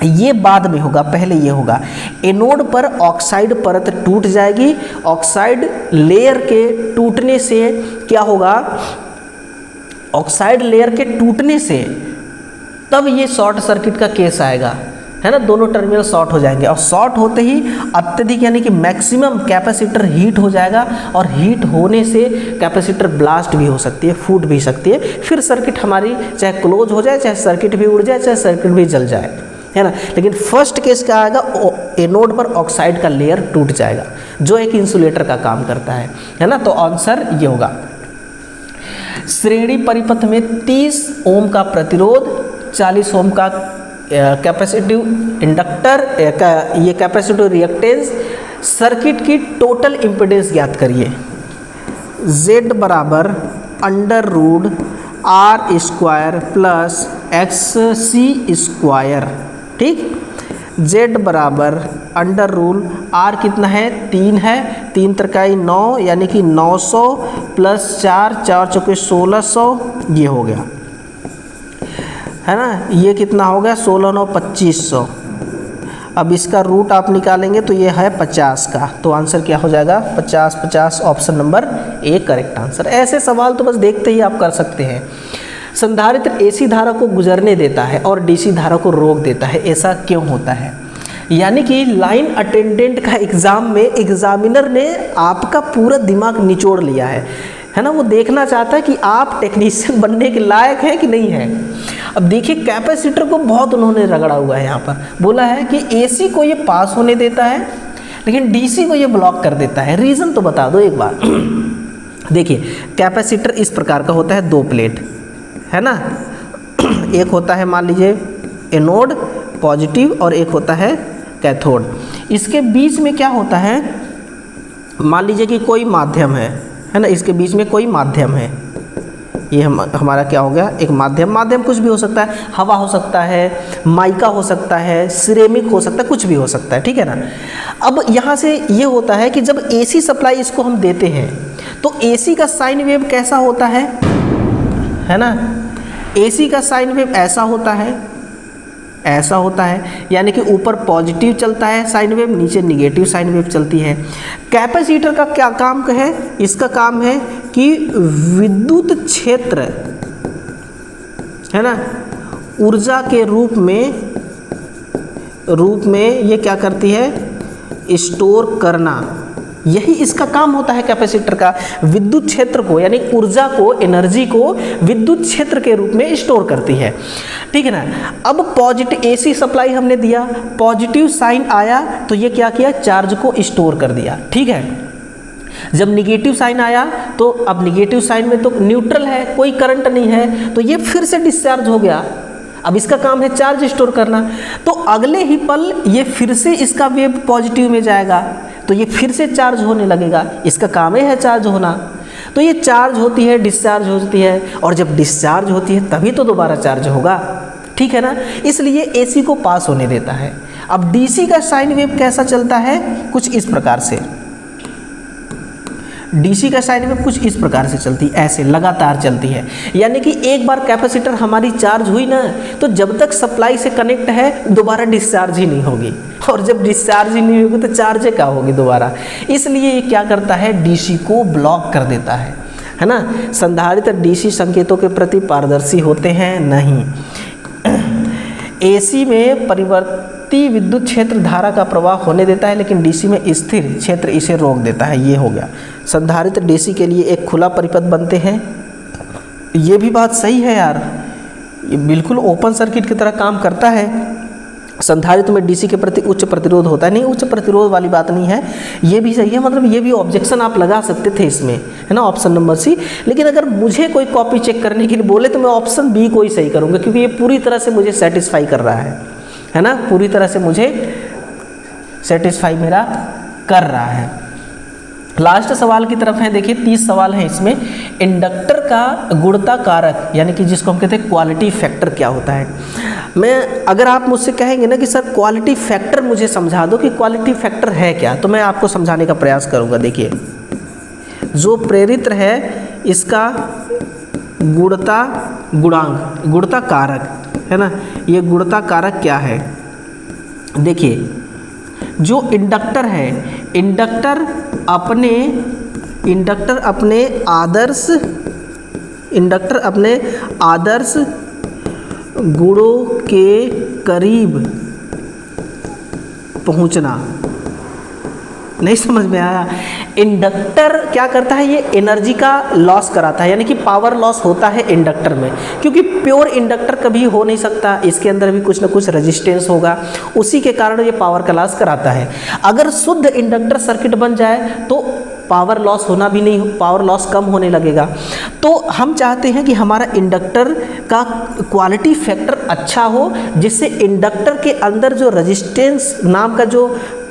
ये बाद में होगा, पहले ये होगा। एनोड पर ऑक्साइड परत टूट जाएगी, ऑक्साइड लेयर के टूटने से क्या होगा, ऑक्साइड लेयर के टूटने से तब ये शॉर्ट सर्किट का केस आएगा, है ना, दोनों टर्मिनल शॉर्ट हो जाएंगे, और शॉर्ट होते ही अत्यधिक यानी कि मैक्सिमम कैपेसिटर हीट हो जाएगा, और हीट होने से कैपेसिटर ब्लास्ट भी हो सकती है, फूट भी सकती है, फिर सर्किट हमारी चाहे क्लोज हो जाए, चाहे सर्किट भी उड़ जाए, चाहे सर्किट भी जल जाए, है ना। लेकिन फर्स्ट केस क्या आएगा, एनोड पर ऑक्साइड का लेयर टूट जाएगा जो एक इंसुलेटर का काम करता है ना। तो आंसर ये होगा। श्रेणी परिपथ में 30 ओम का प्रतिरोध, 40 ओम का कैपेसिटिव इंडक्टर, ये कैपेसिटिव रिएक्टेंस, सर्किट की टोटल इम्पीडेंस ज्ञात करिए। Z बराबर √R² प्लस XC², ठीक। Z बराबर √R कितना है, 3 है, 3 त्रिकाई 9 यानी कि 900 प्लस 4 चौके 1600, ये हो गया, है ना। ये कितना हो गया, 16 9 2500। अब इसका रूट आप निकालेंगे तो ये है 50 का, तो आंसर क्या हो जाएगा, 50 option number A correct answer. ऐसे सवाल तो बस देखते ही आप कर सकते हैं। संधारित्र एसी धारा को गुजरने देता है और डीसी धारा को रोक देता है, ऐसा क्यों होता है। यानी कि लाइन अटेंडेंट का एग्ज़ाम में एग्जामिनर ने आपका पूरा दिमाग निचोड़ लिया है ना। वो देखना चाहता है कि आप टेक्नीशियन बनने के लायक हैं कि नहीं है। अब देखिए कैपेसिटर को बहुत उन्होंने रगड़ा हुआ है, यहाँ पर बोला है कि एसी को ये पास होने देता है लेकिन डीसी को ये ब्लॉक कर देता है। रीज़न तो बता दो एक बार। देखिए कैपेसिटर इस प्रकार का होता है, 2 प्लेट, है ना। एक होता है मान लीजिए एनोड पॉजिटिव और एक होता है कैथोड। इसके बीच में क्या होता है, मान लीजिए कि कोई माध्यम है ना, इसके बीच में कोई माध्यम है, ये हमारा क्या हो गया, एक माध्यम कुछ भी हो सकता है, हवा हो सकता है, माइका हो सकता है, सिरेमिक हो सकता है, कुछ भी हो सकता है, ठीक है ना। अब यहाँ से ये होता है कि जब एसी सप्लाई इसको हम देते हैं तो एसी का साइन वेव कैसा होता है ना। एसी का साइन वेव ऐसा होता है, यानी कि ऊपर पॉजिटिव चलता है साइन वेव, नीचे निगेटिव साइन वेव चलती है। कैपेसिटर का क्या काम है, इसका काम है कि विद्युत क्षेत्र, है ना, ऊर्जा के रूप में ये क्या करती है, स्टोर करना। यही इसका काम होता है कैपेसिटर का, विद्युत क्षेत्र को यानी ऊर्जा को, एनर्जी को विद्युत क्षेत्र के रूप में स्टोर करती है, ठीक है ना। अब पॉजिटिव एसी सप्लाई हमने दिया, पॉजिटिव साइन आया तो ये क्या किया, चार्ज को स्टोर कर दिया, ठीक है। जब निगेटिव साइन आया तो अब निगेटिव साइन में तो न्यूट्रल है, कोई करंट नहीं है, तो ये फिर से डिस्चार्ज हो गया। अब इसका काम है चार्ज स्टोर करना, तो अगले ही पल ये फिर से इसका वेव पॉजिटिव में जाएगा तो ये फिर से चार्ज होने लगेगा, इसका काम ही है चार्ज होना। तो ये चार्ज होती है, डिस्चार्ज होती है, और जब डिस्चार्ज होती है तभी तो दोबारा चार्ज होगा, ठीक है ना। इसलिए एसी को पास होने देता है। अब डीसी का साइन वेव कैसा चलता है, कुछ इस प्रकार से। डीसी का साइन वेव कुछ इस प्रकार से चलती है, ऐसे लगातार चलती है। यानी कि एक बार कैपेसिटर हमारी चार्ज हुई ना, तो जब तक सप्लाई से कनेक्ट है दोबारा डिस्चार्ज ही नहीं होगी, और जब डिस्चार्ज ही नहीं होगी तो चार्ज क्या होगी दोबारा। इसलिए ये क्या करता है, डीसी को ब्लॉक कर देता है ना। संधारित्र डीसी संकेतों के प्रति पारदर्शी होते हैं नहीं। एसी में परिवर्ती विद्युत क्षेत्र धारा का प्रवाह होने देता है, लेकिन डीसी में स्थिर क्षेत्र इसे रोक देता है। ये हो गया। संधारित्र डीसी के लिए एक खुला परिपथ बनते हैं। ये भी बात सही है यार, ये बिल्कुल ओपन सर्किट की तरह काम करता है। संधारित्र में डीसी के प्रति उच्च प्रतिरोध होता है, नहीं उच्च प्रतिरोध वाली बात नहीं है, ये भी सही है। मतलब ये भी ऑब्जेक्शन आप लगा सकते थे इसमें, है ना, ऑप्शन नंबर सी। लेकिन अगर मुझे कोई कॉपी चेक करने के लिए बोले तो मैं ऑप्शन बी को ही सही करूँगा, क्योंकि ये पूरी तरह से मुझे सेटिस्फाई कर रहा है ना, पूरी तरह से मुझे सेटिस्फाई मेरा कर रहा है। लास्ट सवाल की तरफ है, देखिए 30 सवाल है इसमें। इंडक्टर का गुणता कारक यानी कि जिसको हम कहते हैं क्वालिटी फैक्टर क्या होता है। मैं अगर आप मुझसे कहेंगे ना कि सर क्वालिटी फैक्टर मुझे समझा दो कि क्वालिटी फैक्टर है क्या, तो मैं आपको समझाने का प्रयास करूंगा। देखिए जो प्रेरित्र है इसका गुणता गुणांक, गुणता कारक है ना, ये गुणता कारक क्या है। देखिए जो इंडक्टर है, इंडक्टर अपने आदर्श गुणों के करीब पहुंचना। नहीं समझ में आया। इंडक्टर क्या करता है, ये एनर्जी का लॉस कराता है, यानी कि पावर लॉस होता है इंडक्टर में, क्योंकि प्योर इंडक्टर कभी हो नहीं सकता, इसके अंदर भी कुछ ना कुछ रेजिस्टेंस होगा, उसी के कारण ये पावर का लॉस कराता है। अगर शुद्ध इंडक्टर सर्किट बन जाए तो पावर लॉस होना भी नहीं, पावर लॉस कम होने लगेगा। तो हम चाहते हैं कि हमारा इंडक्टर का क्वालिटी फैक्टर अच्छा हो, जिससे इंडक्टर के अंदर जो रेजिस्टेंस नाम का जो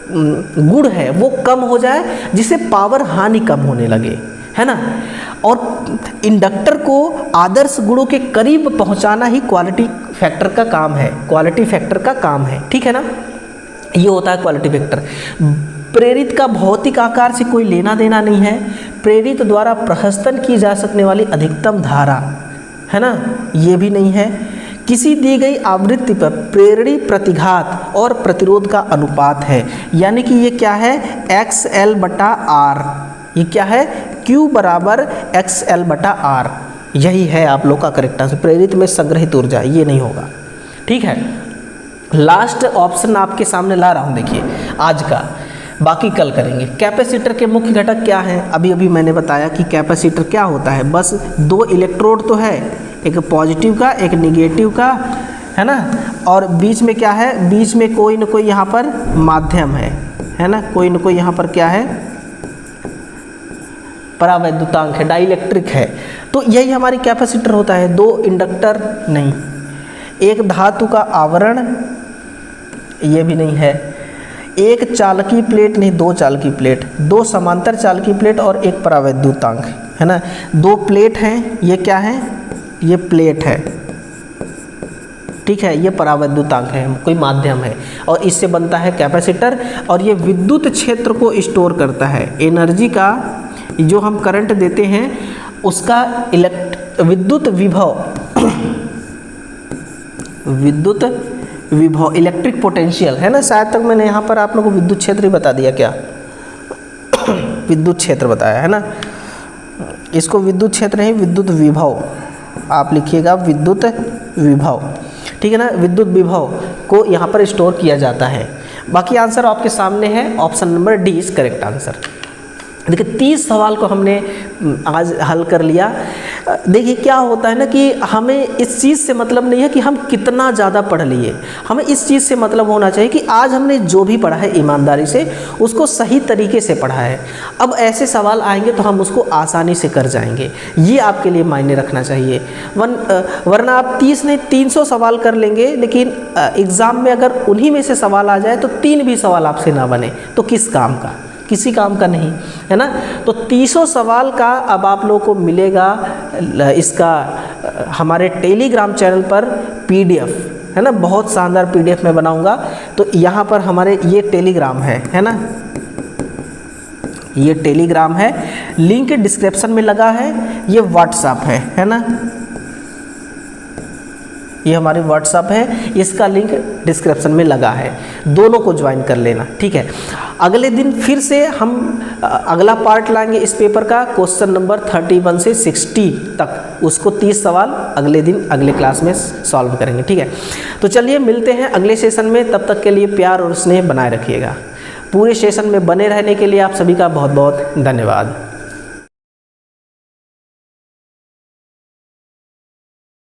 गुण है वो कम हो जाए, जिससे पावर हानि कम होने लगे, है ना। और इंडक्टर को आदर्श गुणों के करीब पहुंचाना ही क्वालिटी फैक्टर का काम है, क्वालिटी फैक्टर का काम है, ठीक है ना। ये होता है क्वालिटी फैक्टर। प्रेरित का भौतिक आकार से कोई लेना देना नहीं है। प्रेरित द्वारा प्रहस्तन की जा सकने वाली अधिकतम धारा, है ना, ये भी नहीं है। किसी दी गई आवृत्ति पर प्रेरणी प्रतिघात और प्रतिरोध का अनुपात है, यानी कि ये क्या है, XL/R। ये क्या है, Q बराबर XL/R। यही है आप लोग का करेक्ट आंसर। प्रेरित में संग्रहित ऊर्जा, ये नहीं होगा, ठीक है। लास्ट ऑप्शन आपके सामने ला रहा हूँ, देखिए आज का, बाकी कल करेंगे। कैपेसिटर के मुख्य घटक क्या हैं। अभी अभी मैंने बताया कि कैपेसिटर क्या होता है, बस दो इलेक्ट्रोड तो है, एक पॉजिटिव का एक निगेटिव का, है ना, और बीच में क्या है, बीच में कोई न कोई यहाँ पर माध्यम है ना, कोई न कोई यहाँ पर क्या है, परावैद्युतांक है, डाइलेक्ट्रिक है। तो यही हमारी कैपेसिटर होता है। दो इंडक्टर नहीं, एक धातु का आवरण, ये भी नहीं है, एक चालकी प्लेट नहीं, दो चालकी प्लेट, दो समांतर चालकी प्लेट और एक परावैद्युतांक, है ना। दो प्लेट हैं, ये क्या है, ये प्लेट है, ठीक है, ये परावैद्युतांक है, कोई माध्यम है, और इससे बनता है कैपेसिटर। और ये विद्युत क्षेत्र को स्टोर करता है, एनर्जी का जो हम करंट देते हैं उसका विद्युत विभव इलेक्ट्रिक पोटेंशियल, है ना। शायद तक मैंने यहाँ पर आप लोगों को विद्युत क्षेत्र ही बता दिया क्या, विद्युत क्षेत्र बताया है ना। इसको विद्युत क्षेत्र नहीं, विद्युत विभव आप लिखिएगा, विद्युत विभव, ठीक है ना। विद्युत विभव को यहाँ पर स्टोर किया जाता है। बाकी आंसर आपके सामने है, option number D is correct answer. देखिए 30 सवाल को हमने आज हल कर लिया। देखिए क्या होता है ना कि हमें इस चीज़ से मतलब नहीं है कि हम कितना ज़्यादा पढ़ लिए, हमें इस चीज़ से मतलब होना चाहिए कि आज हमने जो भी पढ़ा है ईमानदारी से उसको सही तरीके से पढ़ा है। अब ऐसे सवाल आएंगे तो हम उसको आसानी से कर जाएंगे, ये आपके लिए मायने रखना चाहिए। वरना आप 30 नहीं 300 सवाल कर लेंगे, लेकिन एग्ज़ाम में अगर उन्हीं में से सवाल आ जाए तो 3 भी सवाल आपसे ना बने तो किस काम का, किसी काम का नहीं, है ना। तो 300 सवाल का अब आप लोगों को मिलेगा इसका हमारे टेलीग्राम चैनल पर PDF, है ना। बहुत शानदार PDF मैं बनाऊंगा। तो यहाँ पर हमारे ये टेलीग्राम है ना, ये टेलीग्राम है। लिंक डिस्क्रिप्शन में लगा है, ये व्हाट्सएप है ना, ये हमारी व्हाट्सएप है, इसका लिंक डिस्क्रिप्शन में लगा है, दोनों को ज्वाइन कर लेना, ठीक है। अगले दिन फिर से हम अगला पार्ट लाएंगे इस पेपर का, क्वेश्चन नंबर 31 से 60 तक, उसको 30 सवाल अगले दिन अगले क्लास में सॉल्व करेंगे, ठीक है। तो चलिए मिलते हैं अगले सेशन में, तब तक के लिए प्यार और स्नेह बनाए रखिएगा। पूरे सेशन में बने रहने के लिए आप सभी का बहुत बहुत धन्यवाद।